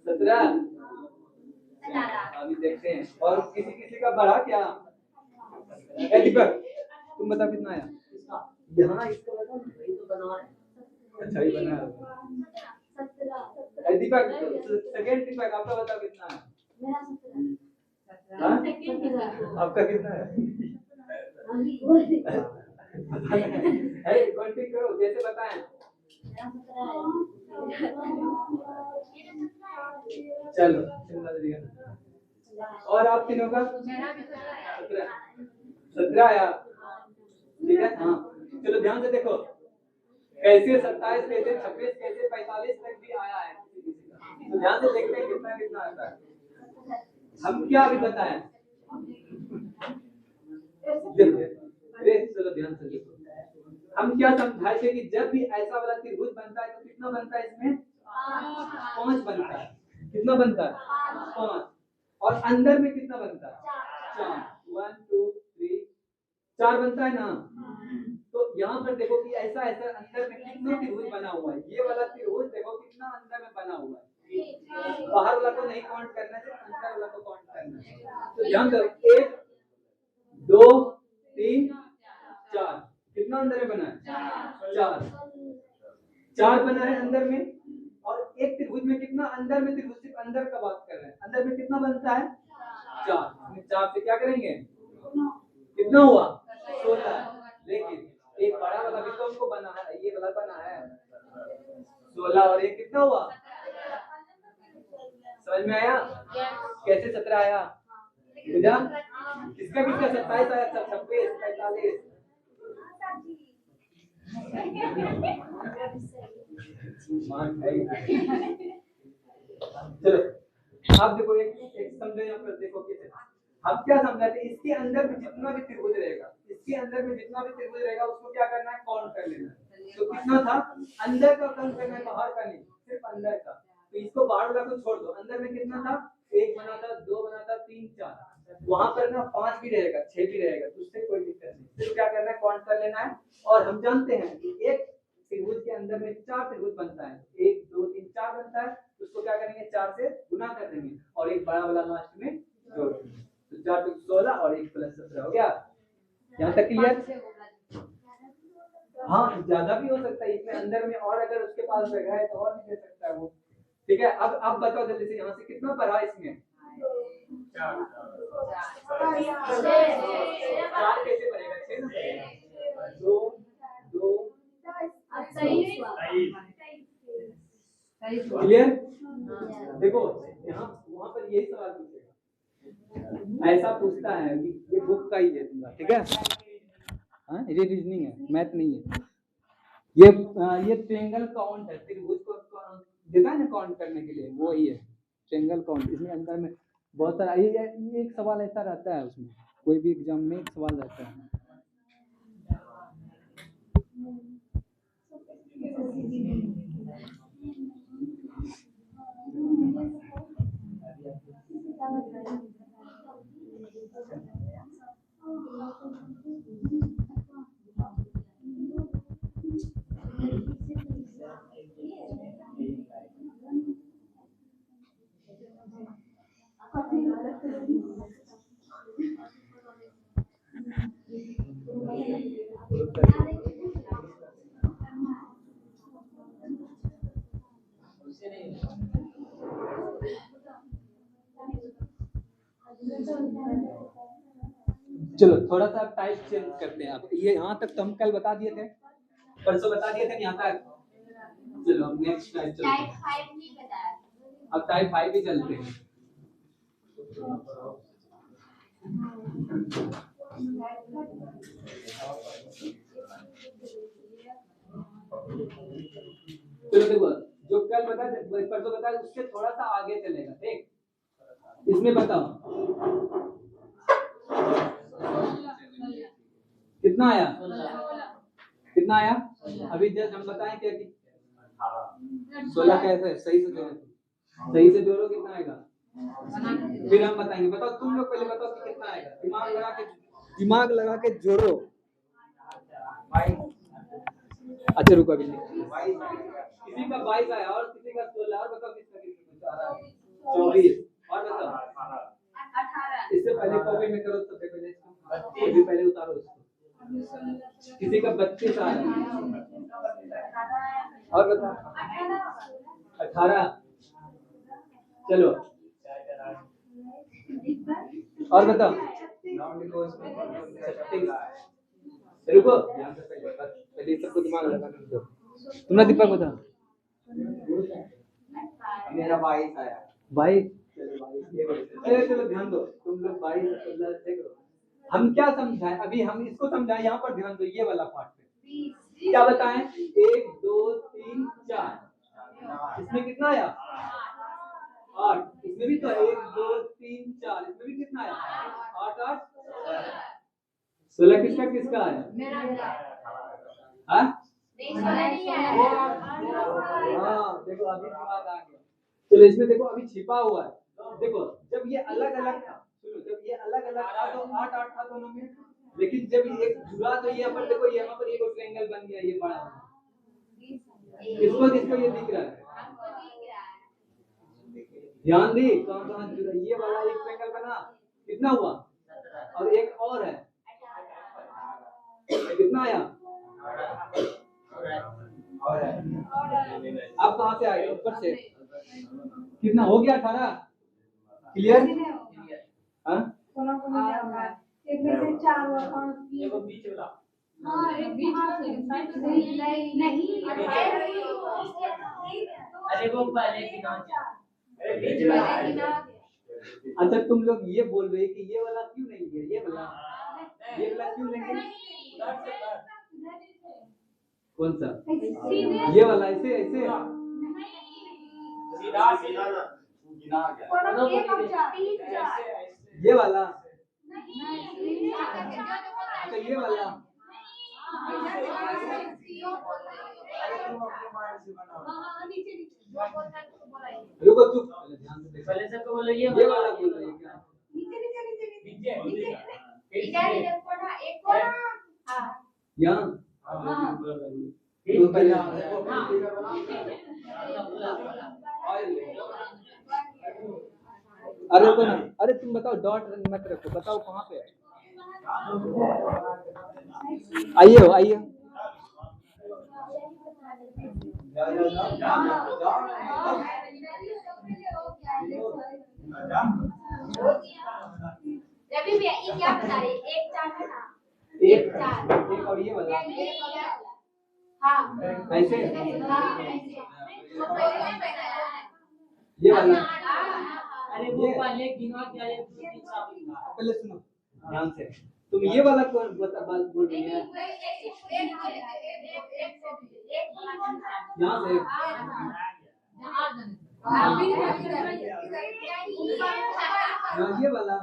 17। अभी देखते हैं और किसी का बढ़ा क्या? दीपक तुम बताओ कितना आया? यहाँ इसका बताओ वही तो बना है। अच्छा ही बना है। दीपक सेकंड दीपक आपका बताओ कितना है? मेरा आपका कितना है? करो जैसे बताएं चलो चिंता करिए। और आप तीनों का मेरा भी 17 17 आया। ठीक है हाँ चलो ध्यान से देखो कैसे 27 कैसे 26 कैसे 45 तक भी आया है तो ध्यान से देखते हैं कितना कितना आता है। हम क्या अभी बताएं चलो ध्यान से देखो हम क्या समझाए थे कि जब भी ऐसा वाला त्रिभुज बनता है तो कितना बनता है इसमें 5 बनता है। कितना बनता है 5 और अंदर में कितना बनता है 4 1 2 3 4 बनता है ना। तो यहाँ पर देखो कि ऐसा ऐसा अंदर में कितना त्रिभुज बना हुआ है। ये वाला त्रिभुज देखो कितना अंदर में बना हुआ है। बाहर वाला को नहीं काउंट करना है सिर्फ अंदर वाला को काउंट करना है। तो ध्यान दो 1 2 3 4 कितना अंदर में बना है 4 बना है अंदर में और एक त्रिभुज में कितना अंदर में त्रिभुज सिर्फ अंदर का बात कर रहे हैं। अंदर में कितना बनता है 4 4 से क्या करेंगे कितना हुआ 16। लेकिन एक बड़ा वाला भी तो हमको बना है ये वाला बना है 16 और एक कितना हुआ समझ में आया कैसे 17 आया पूजा किसका किसका 27 आया 26 45 चलो आप देखो एक समझो यहाँ पर देखो कैसे हम क्या समझाते हैं इसके अंदर में जितना भी त्रिभुज रहेगा इसके अंदर में जितना भी त्रिभुज रहेगा उसको क्या करना है काउंट कर लेना है। तो कितना था अंदर का काउंट करना है बाहर का नहीं सिर्फ अंदर का। तो इसको बाहर वाला को छोड़ दो अंदर में कितना था 1 बना था 2 बना था 3 4 वहां पर ना 5 भी रहेगा 6 भी रहेगा तो उससे कोई दिक्कत नहीं। सिर्फ क्या करना है काउंट कर लेना है। और हम जानते हैं कि एक त्रिभुज के अंदर में 4 त्रिभुज बनता है 1 2 3 4 बनता है उसको क्या करेंगे 4 से गुना कर देंगे और एक बड़ा वाला लास्ट में जोड़ देंगे। तो 4 तो 16 और 1 प्लस 17 हो गया। यहाँ तक क्लियर। हाँ ज्यादा भी हो सकता है इसमें अंदर में और अगर उसके पास जगह है तो और भी दे सकता है वो। ठीक है अब बताओ जल्दी से यहाँ से कितना पढ़ा इसमें 4 कैसे बनेगा 6 2 2 क्लियर। देखो यहाँ वहां पर यही सवाल पूछेगा ऐसा पूछता है ये बुक का ही है तुम्हारा ठीक है हाँ ये रीजनिंग है मैथ नहीं है। ये ट्रायंगल काउंट है त्रिभुज को देता है ना काउंट करने के लिए वो ही है ट्रायंगल काउंट। इसमें अंदर में बहुत सारा ये एक सवाल ऐसा रहता है उसमें कोई भी एग्जाम में एक सवाल रहता है। चलो थोड़ा सा टाइप चेंज करते हैं। आप ये यहाँ तक तो हम कल बता दिए थे परसों बता दिए थे यहाँ तक। चलो अब नेक्स्ट टाइप चलते हैं। टाइप 5 नहीं बताया अब टाइप 5 भी चलते हैं। चलो देखो जो कल बताया परसों बताया उससे थोड़ा सा आगे चलेगा ठीक। इसमें बताओ कितना आया कितना आया अभी जस्ट हम बताएं क्या कि 16 कैसे सही से जोड़ो सही से जोड़ो कितना आएगा फिर हम बताएंगे। बताओ तुम लोग पहले बताओ कि कितना आएगा दिमाग लगा के जोड़ो। अच्छा रुको अभी किसी का 22 आया और किसी का 16 और बताओ किसका किसका 24 और बताओ 18 इससे पहले कॉपी में करो सबसे पहले इसको पहले उतारो इसको। किसी का 32 आ रहा है और बताओ 18 चलो और बताओ 36 रुको पहले सबको दिमाग लगा के दो तुमने दीपक बता। मेरा 22 आया। 22 अरे चलो ध्यान दो, तुम लोग 22 15 से करो। हम क्या समझाएं, अभी हम इसको समझाएं, यहाँ पर ध्यान दो ये वाला पार्ट पे क्या बताएं, 1 2 3 4, इसमें कितना आया 8, इसमें भी तो 1 2 3 4, इसमें भी कितना आया 8 8 16, किसका किसका आया हाँ हाँ देखो अभी दिमाग आ गया। चलो इसमें देखो अभी छिपा हुआ है, देखो जब ये अलग अलग था, सुनो जब ये अलग अलग था तो 8 8 था दोनों में, लेकिन जब ये एक जुड़ा तो ये पर देखो यहाँ पर एक ट्रायंगल बन गया ये बड़ा वाला। किसको किसको ये दिख रहा है, ध्यान दी कहाँ कहाँ जुड़ा, ये वाला एक ट्रायंगल बना कितना हुआ, और एक और है कितना आया, अब कहाँ से आएगा ऊपर से, कितना हो गया 18, क्लियर हाँ एक में से 4 और 5 एगो बीच वाला हाँ एक बीच नहीं अरे वो पहले की ना बीच वाला। अच्छा तुम लोग ये बोल रहे कि ये वाला क्यों नहीं है, ये वाला क्यों लेंगे, कौन सा ये वाला, ऐसे ऐसे सीधा सीधा गिना गया ये वाला, अच्छा ये वाला रुको चुप ध्यान से देखो, पहले सबको बोलो ये वाला बोल रहे हैं क्या, यहाँ तो पहले अरे रुको ना, अरे तुम बताओ डॉट मत रखो, बताओ कहाँ पे है, आइए आइए रवि भैया ये क्या बता रहे, 1 4 है ना, एक 4 एक और ये वाला हाँ ऐसे ये वाला, अरे वो पहले गिना क्या ये पहले सुनो ध्यान से, तुम ये वाला कौन बता बात बोल रही है, यहाँ से ये वाला,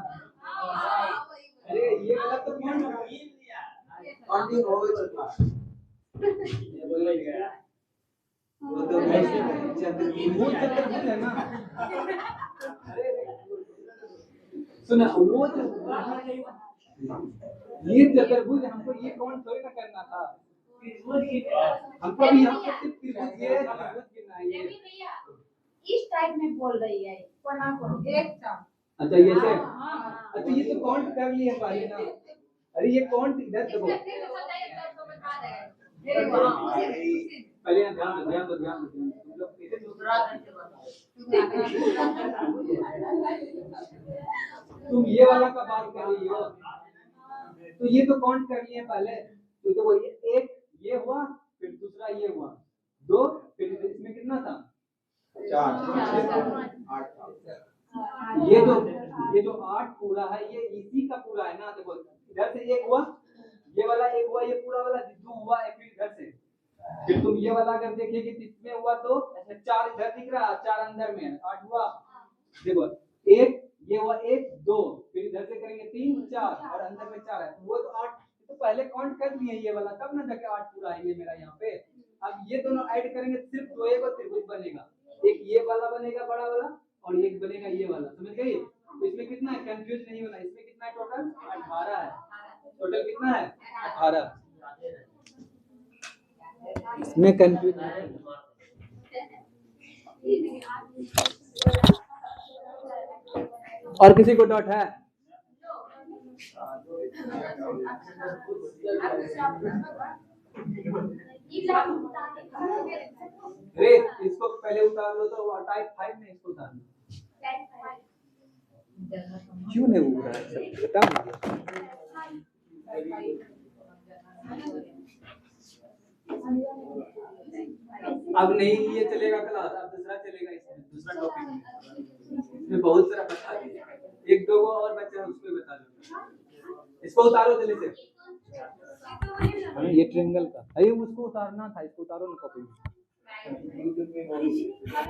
अरे ये वाला तो कौन काउंटिंग हो चुका ये बोल गया वो तो चतुर्भुज है ना, सुना वो ये चतुर्भुज हमको ये कौन थोड़ी ना करना था, हमको भी यहाँ पे सिर्फ त्रिभुज ये त्रिभुज गिनना है ये, इस टाइप में बोल रही है कोना को एक अच्छा ये से अच्छा ये तो काउंट कर लिए पहले ना, अरे ये काउंट इधर देखो पहले ध्यान दो तुम लोग इसे दूसरा तुम ये वाला का बात कर रही हो, तो ये तो काउंट कर लिए पहले, तो वो एक ये हुआ फिर दूसरा ये हुआ 2, फिर इसमें कितना था 4 ये जो 8 पूरा है ये इसी का पूरा है ना, देखो इधर से एक हुआ, ये वाला एक हुआ, ये पूरा वाला 2 हुआ है, फिर इधर से फिर तुम ये वाला अगर देखेंगे इसमें हुआ तो 4 इधर दिख रहा है, 4 अंदर में है, 8 हुआ, देखो एक ये हुआ 1 2, फिर इधर से करेंगे 3 4 और अंदर में 4 है, वो तो 8 तो पहले काउंट कर लिए ये वाला, तब ना जाके 8 पूरा है ये मेरा यहाँ पे, अब ये दोनों ऐड करेंगे सिर्फ तो एक और त्रिभुज बनेगा, एक ये वाला बनेगा बड़ा वाला और एक बनेगा ये वाला, समझ गई, तो इसमें कितना है कंफ्यूज नहीं होना, इसमें कितना है टोटल 18 है, टोटल कितना है 18, इसमें कंफ्यूज और किसी को डॉट है, रे इसको पहले उतार लो तो टाइप 5 में इसको उतारना, क्यों नहीं हो रहा है सब बताओ मुझे। अब नहीं ये चलेगा क्लास, अब दूसरा चलेगा, इसमें दूसरा टॉपिक में इसमें बहुत सारा बता दिया, एक दो को और बच्चा है उसको बता दो। इसको उतारो जल्दी से, ये ट्रायंगल का, अरे उसको उतारना था, इसको उतारो ना कॉपी में।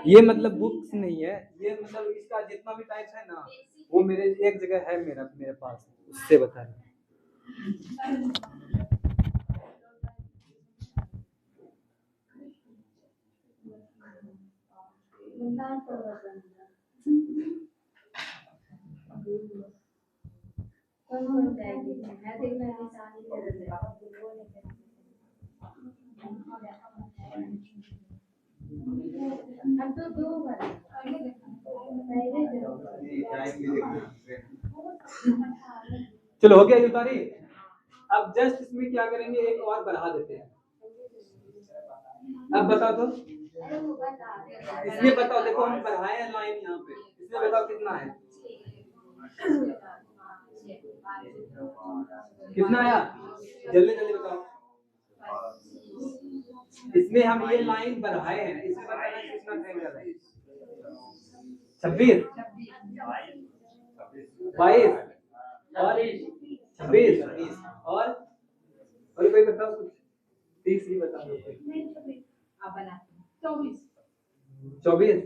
ये मतलब बुक्स नहीं है, ये मतलब इसका जितना भी टाइप है ना वो मेरे एक जगह है, मेरे पास, उससे बता रहा हम तो दो बार चलो हो गया ये उतारी। अब जस्ट इसमें क्या करेंगे, एक और बढ़ा देते हैं। अब बताओ तो, इसमें बताओ, देखो हम बढ़ाए हैं लाइन यहाँ पे, इसमें बताओ कितना है, कितना आया, जल्दी जल्दी बताओ। इसमें हम ये लाइन बढ़ाए हैं, इसमें बताना कितना टाइम लगा है, 26 22 और 26 और कोई बताओ कुछ, 30 ही बताओ, 24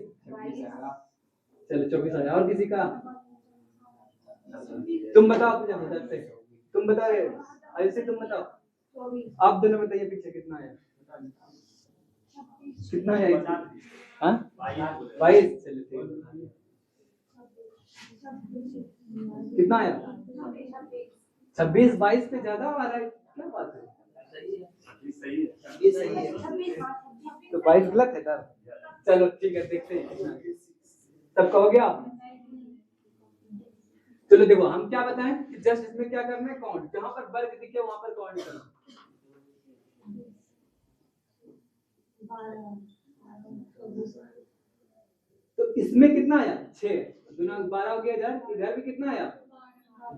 चलो 24 आया, और किसी का, तुम बताओ अपने उधर से, तुम बताओ ऐसे, तुम बताओ, आप दोनों बताइए पीछे कितना है, कितना है, हाँ 22, चलो ठीक, कितना आया, 26 22 पे ज्यादा आ रहा है, क्या बात है, ये सही है, तो 22 गलत है सर, चलो ठीक है देखते हैं, सबका हो गया। चलो देखो हम क्या बताएं कि जस्ट इसमें क्या करना है, काउंट, जहां पर वर्ग दिखे वहां पर काउंट करना। तो इसमें कितना आया 6, दुना 12 हो गया, इधर भी कितना आया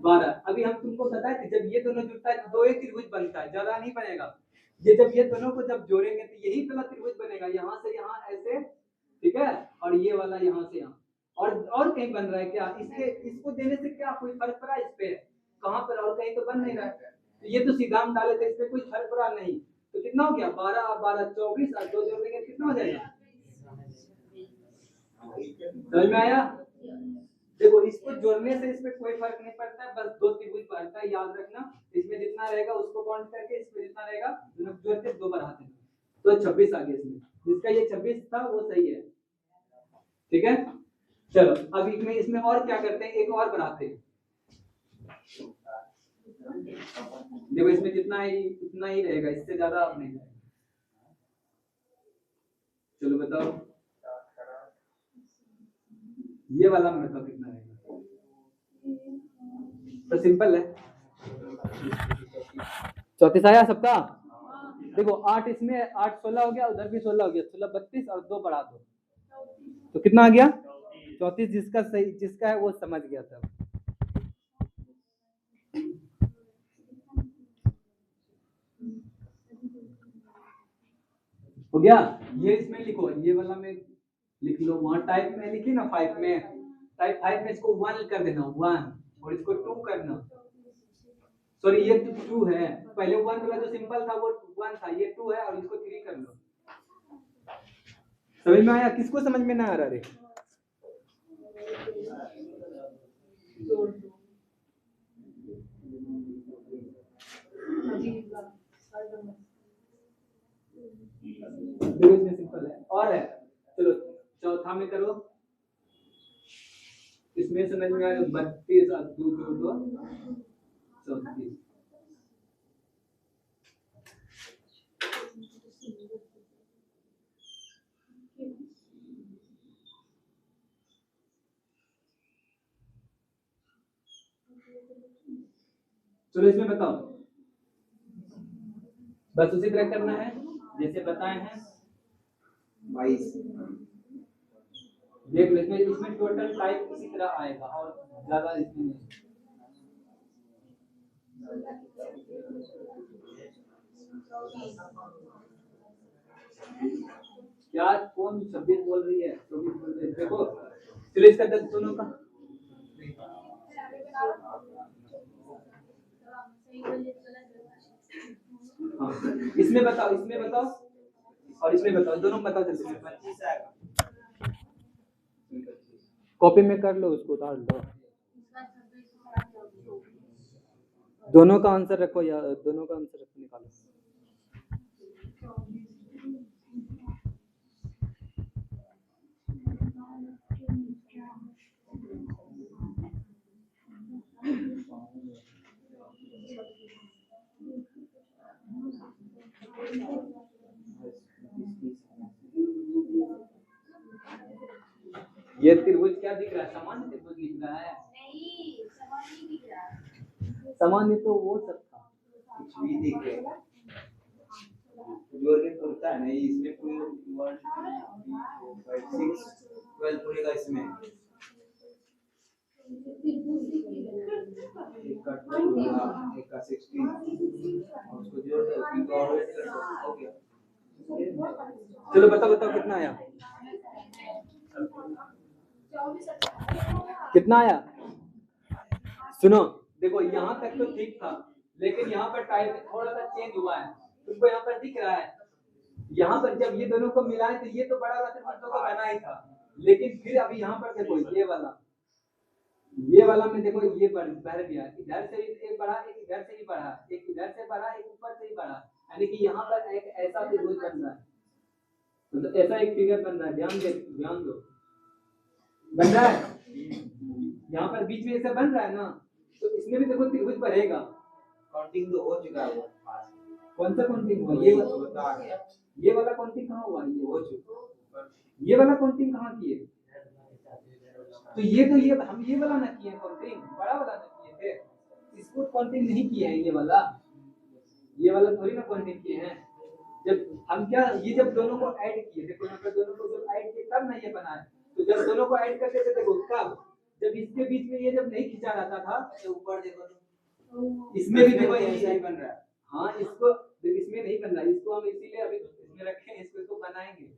12। अभी हम तुमको बताए कि जब ये दोनों जुड़ता है तो दो एक त्रिभुज बनता है, ज्यादा नहीं बनेगा, ये जब ये दोनों को जब जोड़ेंगे तो यही पहला त्रिभुज बनेगा, यहाँ से यहाँ ऐसे, ठीक है, और ये वाला यहाँ से यहाँ, और कहीं बन रहा है क्या, इसके इसको देने से क्या कोई फर्क पड़ा इस पे, कहाँ पर, और कहीं तो बन नहीं रहा है, तो ये तो सीधा हम डाले थे, इसमें कोई फर्क पड़ा नहीं, तो कितना हो गया 12 12 24 और 2 जोड़ देंगे कितना हो जाएगा, समझ में आया। देखो इसको जोड़ने से इसमें कोई फर्क नहीं पड़ता है, बस दो त्रिभुज बनता है, याद रखना, इसमें जितना रहेगा उसको काउंट करके, इसमें जितना रहेगा दोनों जोड़ के 2 बढ़ा देना, तो 26 आ गया इसमें, जिसका ये 26 था वो सही है, ठीक है। चलो अब इसमें और क्या करते हैं, एक और बढ़ाते हैं, देखो इसमें जितना है उतना ही रहेगा, इससे ज्यादा अब नहीं रहेगा, चलो बताओ ये वाला में बताओ कितना रहेगा, तो सिंपल है, 34 आया सबका। देखो 8 इसमें 8 16 हो गया, उधर भी 16 हो गया, 16 32 और 2 बढ़ा दो तो कितना आ गया 34, जिसका सही जिसका है वो समझ गया था। हो गया, ये इसमें लिखो, ये वाला में लिख लो, वहां टाइप में लिखी ना 5 में, टाइप 5 में इसको 1 कर देना 1 और इसको 2 करना, सॉरी ये तो 2 है, पहले 1 वाला जो सिंपल था वो 1 था, ये 2 है और इसको 3 कर लो, समझ में आया, किसको समझ में ना आ रहा रे, इसमें सिंपल है और है, चलो चौथा में करो, इसमें समझ में आया 32 और 2 जोड़ दो 34, चलो इसमें बताओ, बस उसी तरह करना है जैसे बताए हैं 22, देख लो इसमें टोटल टाइप इसी तरह आएगा और ज्यादा इसमें नहीं, क्या कौन 26 बोल रही है 24 बोल रही है देखो चलो इसका 10 दोनों का हाँ, इसमें बताओ और इसमें बताओ दोनों में बताओ जल्दी 25 आएगा कॉपी में कर लो उसको उतार लो दोनों का आंसर रखो या दोनों का आंसर रखो निकालो ये त्रिभुज क्या दिख रहा है सामान्य त्रिभुज दिख रहा है नहीं समान नहीं दिख रहा सामान्य तो वो सब था कुछ भी दिख रहा है जोड़ के करता है नहीं इसमें कोई 1 5 6 12 पूरे का इसमें एक का 16 और उसको जोड़ दो फिर तो और ऐड कर दो हो गया चलो बताओ कितना आया कितना आया सुनो देखो यहाँ तक तो ठीक था लेकिन यहाँ पर टाइप थोड़ा सा चेंज हुआ है तुमको यहाँ पर दिख रहा है यहाँ पर जब ये दोनों को मिलाए तो ये तो बड़ा वाला त्रिभुज का बना ही था लेकिन फिर अभी यहाँ पर देखो ये वाला में देखो ये बढ़ गया इधर से एक बढ़ा एक इधर से ही बढ़ा एक इधर से बढ़ा एक ऊपर से ही बढ़ा यानी कि यहाँ पर एक ऐसा त्रिभुज बन रहा है मतलब ऐसा एक फिगर बन रहा है ध्यान दो बन रहा है यहाँ पर बीच में ऐसा बन रहा है ना तो इसमें भी देखो त्रिभुज बढ़ेगा काउंटिंग तो हो चुका है वो कौन सा काउंटिंग हुआ ये तो बता गया ये वाला काउंटिंग कहाँ हुआ ये हो चुका ये वाला काउंटिंग कहाँ किए तो ये हम ये वाला ना किए काउंटिंग बड़ा वाला ना किए थे इसको काउंटिंग नहीं किए हैं ये वाला थोड़ी ना काउंटिंग किए हैं जब हम क्या ये जब दोनों को ऐड किए देखो यहाँ पर दोनों को जब ऐड किए तब ना ये बना है तो जब दोनों को ऐड करते थे देखो कब जब इसके बीच में ये जब नहीं खींचा जाता था ऊपर देखो तो इसमें भी देखो ऐसा ये ही बन रहा है हाँ इसको इसमें नहीं बन रहा इसको हम इसीलिए अभी इसमें रखे हैं इसको बनाएंगे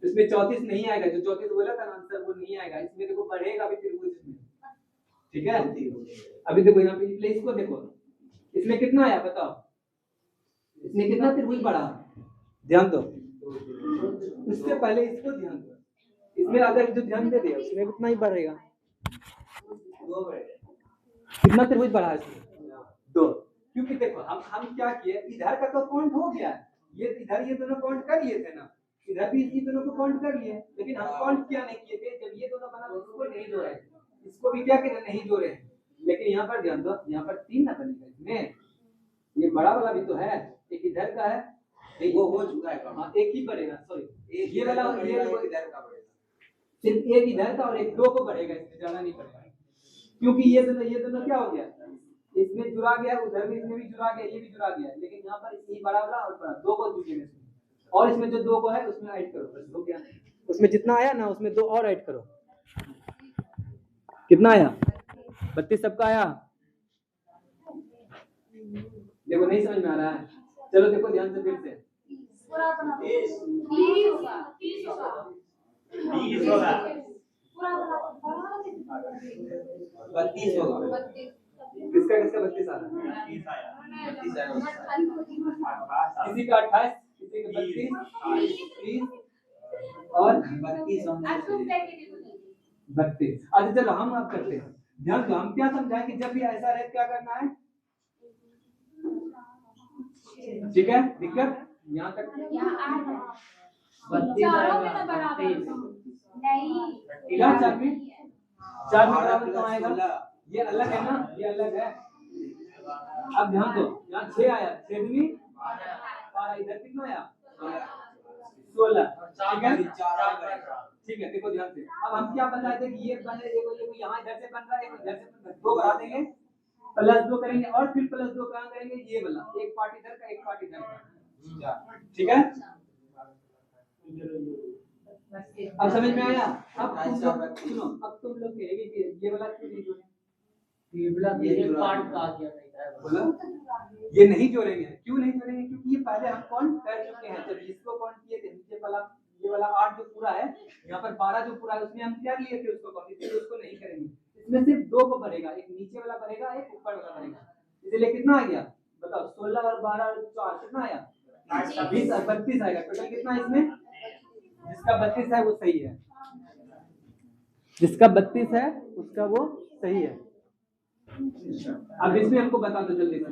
इसमें 34 नहीं आएगा जो 34 बोला था आंसर वो नहीं आएगा इसमें देखो बढ़ेगा अभी त्रिभुज में ठीक है अभी देखो यहाँ पे इसको देखो इसमें कितना आया बताओ इसमें कितना त्रिभुज बढ़ा ध्यान दो इससे पहले इसको ध्यान दो इसमें अगर जो ध्यान दे दिया उसमें कितना ही बढ़ेगा कितना त्रिभुज बढ़ा इसमें 2 क्योंकि देखो हम क्या किए इधर का तो काउंट हो गया ये इधर ये दोनों काउंट कर लिए थे ना इधर भी ये दोनों को काउंट कर लिए लेकिन हम काउंट क्या नहीं किए थे जब ये दोनों बना उसको नहीं जोड़े इसको भी क्या किया नहीं जोड़े लेकिन यहाँ पर ध्यान दो यहाँ पर 3 ना बनेगा इसमें ये बड़ा वाला भी तो है एक इधर का है नहीं वो हो चुका है हाँ एक ही बढ़ेगा सॉरी एक ये वाला ये इधर का बढ़ेगा सिर्फ एक इधर का और एक 2 को बढ़ेगा इसमें ज्यादा नहीं बढ़ेगा क्योंकि ये दोनों क्या हो गया इसमें जुड़ा गया उधर में इसमें भी जुड़ा गया ये भी जुड़ा गया लेकिन यहाँ पर ये बड़ा वाला और बड़ा 2 को जुड़ेगा इसमें और इसमें जो 2 को है उसमें ऐड करो बस हो गया उसमें जितना आया ना उसमें 2 और ऐड करो कितना आया 32 सबका आया देखो नहीं समझ में आ रहा है चलो देखो ध्यान से फिर से पूरा बना 30 होगा 30 होगा 20 होगा पूरा बना 32 होगा किसका 32 आ रहा है 30 आया 32 आया किसी का 28 किसी का 32 30 और 32 अब तुम कैसे देखो 32 अच्छा चलो हम अब करते हैं ध्यान दो हम क्या समझाएं कि जब भी ऐसा रहे क्या करना है ठीक है दिक्कत यहाँ तक यहाँ आ रहा है 32 चारों में ना आएगा बराबर नहीं क्या 4 में बराबर कहाँ आएगा ये अलग है ना ये अलग है अब ध्यान दो यहाँ 6 आया 6 दूनी 12 इधर कितना आया 16 ठीक है ठीक है देखो ध्यान से अब हम क्या बताए थे कि ये बने देखो यहाँ इधर से बन रहा है इधर से बन रहा है 2 बढ़ा देंगे +2 करेंगे और फिर +2 कहाँ करेंगे ये वाला एक पार्ट इधर का एक पार्ट इधर का ठीक है अब समझ में आया अब तुम लोग सुनो अब तुम लोग कहेंगे कि ये वाला क्यों नहीं जोड़े ये पार्ट का आ गया था बोला ये नहीं जोड़ेंगे क्यों नहीं जोड़ेंगे क्योंकि ये पहले हम काउंट कर चुके हैं जब इसको काउंट किए थे नीचे वाला ये वाला 8 जो पूरा है, यहाँ पर 12 जो पूरा है उसमें हम क्या लिए थे उसको कौन, इसलिए उसको नहीं करेंगे। इसमें सिर्फ 2 को भरेगा, एक नीचे वाला भरेगा, एक ऊपर वाला भरेगा। इसलिए कितना आ गया बताओ, 16 और 12 और 4 कितना आया, 20 और 32 आएगा। टोटल कितना है इसमें, जिसका 32 है वो सही है, जिसका 32 है उसका वो सही है। अब इसमें हमको बता दो जल्दी से,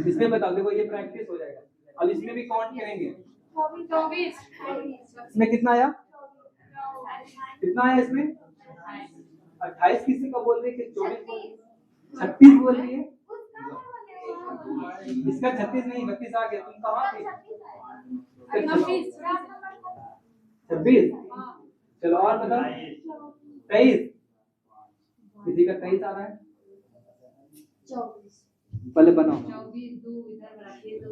इसमें बताओ, देखो ये प्रैक्टिस हो जाएगा। अब इसमें भी काउंट करेंगे, 24 इसमें कितना आया, कितना आया इसमें 28, किसी को बोल रही है कि 24 बोल रही है, 36 बोल रही है, इसका 36 नहीं 32 आ गया। तुम कहाँ थे, 26, चलो और बताओ 23, किसी का 23 आ रहा है, 24 पहले बनाओ। 24 2 इधर रखिए, 2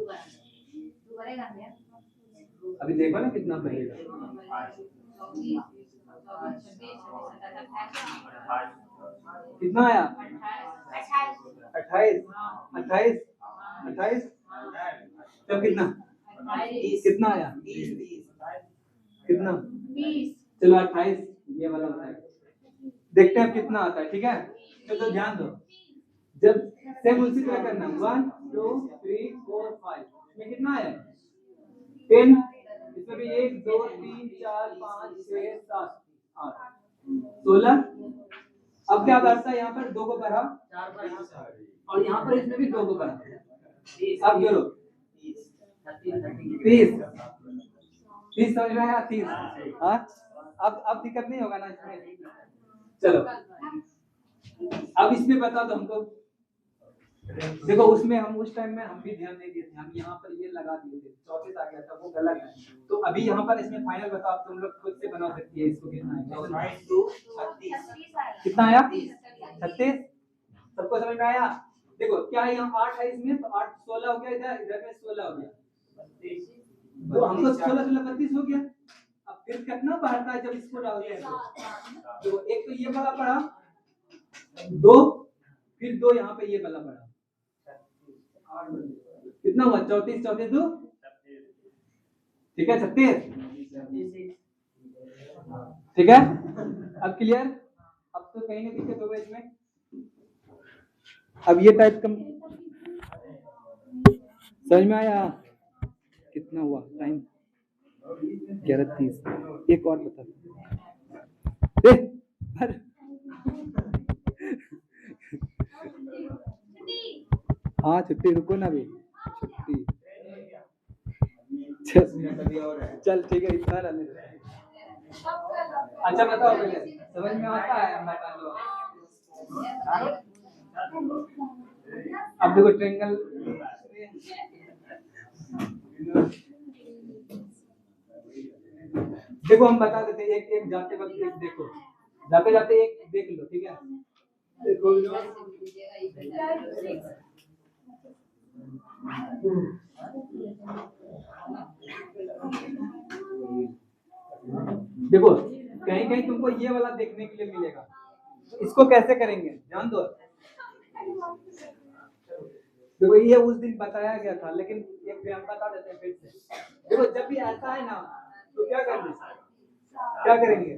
बनेगा भैया, अभी देखो ना कितना बनेगा, 24 कितना आया 28 28, 28 तब कितना, कितना आया, कितना, 20 चलो 28 ये वाला होता है, देखते हैं कितना आता है। ठीक है, तो ध्यान दो, जब सेम उसी तरह करना, 1 2 3 4 5 में कितना है 10, इसमें भी 1 2 3 4 5 6 7 8 16। अब क्या बढ़ता है, यहाँ पर 2 को बढ़ा और यहाँ पर इसमें भी 2 को बढ़ा, अब जोड़ो 30 समझ में आया, 30। हाँ अब दिक्कत नहीं होगा ना इसमें। चलो अब इसमें बता दो हमको, देखो उसमें हम उस टाइम में हम भी ध्यान नहीं दिए थे, हम यहाँ पर ये लगा दिए थे, 34 आ गया था, वो गलत है। तो अभी यहाँ पर इसमें फाइनल बताओ, तुम लोग खुद से बना सकती है इसको, कितना है, कितना आया 36, सबको समझ में आया। देखो क्या है, यहाँ 8 है इसमें, तो 8 16 हो गया, इधर इधर में 16 हो गया, तो हमको 16 16 32 हो गया। अब फिर कितना बढ़ता है जब इसको डालते हैं, तो एक तो ये वाला पड़ा 2, फिर 2 यहाँ पे ये वाला पड़ा, कितना हुआ 34 34 2, ठीक है 36, ठीक है। अब क्लियर, अब तो कहीं ना दिक्कत होगा इसमें। अब ये टाइप कम समझ में आया, कितना हुआ टाइम 11:30, एक और बता हाँ छुट्टी, रुको ना अभी, छुट्टी चल ठीक है, इतना रहने दो। अच्छा बताओ पहले, समझ में आता है, बता दो। अब देखो ट्रायंगल, देखो हम बता देते हैं, एक एक जाते वक्त एक देखो, जाते जाते एक देख लो, ठीक है। देखो कहीं कहीं तुमको ये वाला देखने के लिए मिलेगा, तो इसको कैसे करेंगे ध्यान दो। देखो ये उस दिन बताया गया था, लेकिन एक भी हम बता देते हैं फिर से। देखो जब भी ऐसा है ना, तो क्या करेंगे, क्या करेंगे,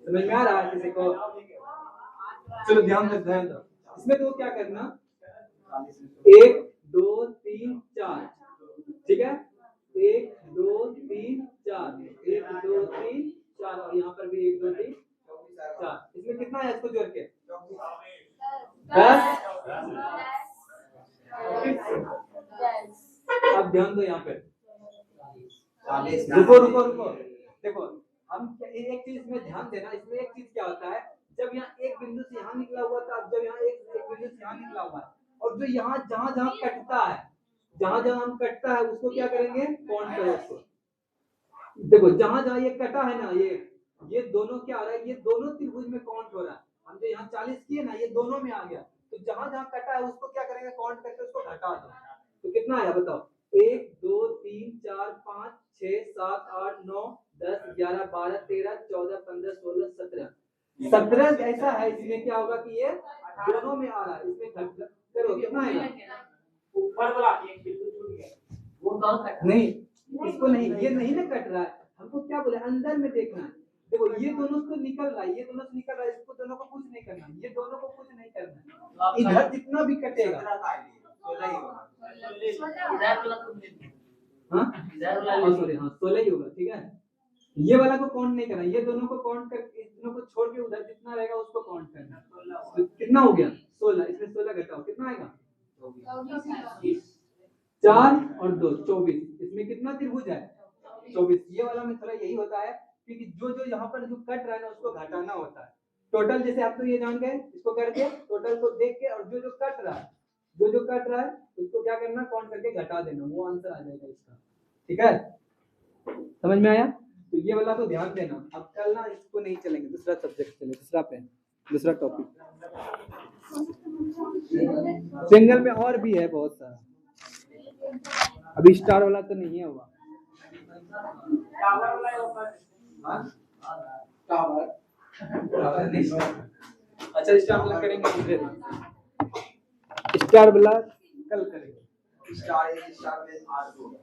समझ में आ रहा है किसी को? चलो ध्यान दो, इसमें तो क्या करना, 1 2 3 4, ठीक है, 1 2 3 4, 1 2 3 4, और यहाँ पर भी 1 2 3 4, इसमें कितना है इसको जोड़ के 10। अब ध्यान दो यहाँ पे, रुको रुको रुको, देखो हम एक चीज में ध्यान देना, इसमें एक चीज क्या होता है, जब यहाँ एक बिंदु से यहाँ निकला हुआ था, जब यहाँ एक बिंदु से यहाँ निकला हुआ है, और जो यहाँ जहाँ जहाँ कटता है, जहाँ जहाँ हम कटता है उसको क्या करेंगे, काउंट करो उसको। देखो जहाँ जहाँ ये कटा है ना, ये दोनों क्या आ रहा है, ये दोनों त्रिभुज में काउंट हो रहा है। हम जो यहाँ 40 किए ना, ये दोनों में आ गया, तो जहाँ जहाँ कटा है उसको क्या करेंगे, काउंट करके उसको घटा दो, तो कितना आया बताओ, 1 2 3 4 5 6 7 8 9 10 11 12 13 14 15 16 17 17 ऐसा है, इसमें क्या होगा कि ये दोनों में आ रहा है, इसमें करो कितना आएगा? ऊपर वाला एक बिल्कुल छूट गया, वो कहाँ कट नहीं, इसको नहीं, ये नहीं ना कट रहा है, हमको क्या बोले अंदर में देखना है। देखो ये दोनों तो निकल रहा है, ये दोनों से निकल रहा है, इसको दोनों को कुछ नहीं करना, ये दोनों को कुछ नहीं करना, इधर जितना भी कटेगा। हाँ सॉरी, हाँ 16 ही होगा, ठीक है। ये वाला को काउंट नहीं करना, ये दोनों को काउंट कर, इस दोनों को छोड़ के उधर जितना रहेगा उसको काउंट करना। तो कितना हो गया? 16, इसमें 16 घटाओ, कितना आएगा? 4 और 2 24। इसमें कितना त्रिभुज है? 24। ये वाला में थोड़ा यही होता है क्योंकि जो जो यहाँ पर जो कट रहा है ना उसको घटाना होता है। टोटल जैसे आप तो ये जान गए, इसको करके टोटल को देख के, और जो जो कट रहा है, जो जो कट रहा है उसको क्या करना, काउंट करके घटा देना, वो आंसर आ जाएगा इसका। ठीक है, समझ में आया? तो ये वाला तो ध्यान देना। अब कल ना इसको नहीं चलेंगे, दूसरा सब्जेक्ट चले, दूसरा पे, दूसरा टॉपिक। सिंगल में और भी है बहुत सारा, अभी स्टार वाला तो नहीं है हुआ। टावर वाला है ऊपर। हाँ? टावर नहीं, अच्छा स्टार वाला करेंगे दूसरे दिन, स्टार वाला कल करेंगे। स्टार में R2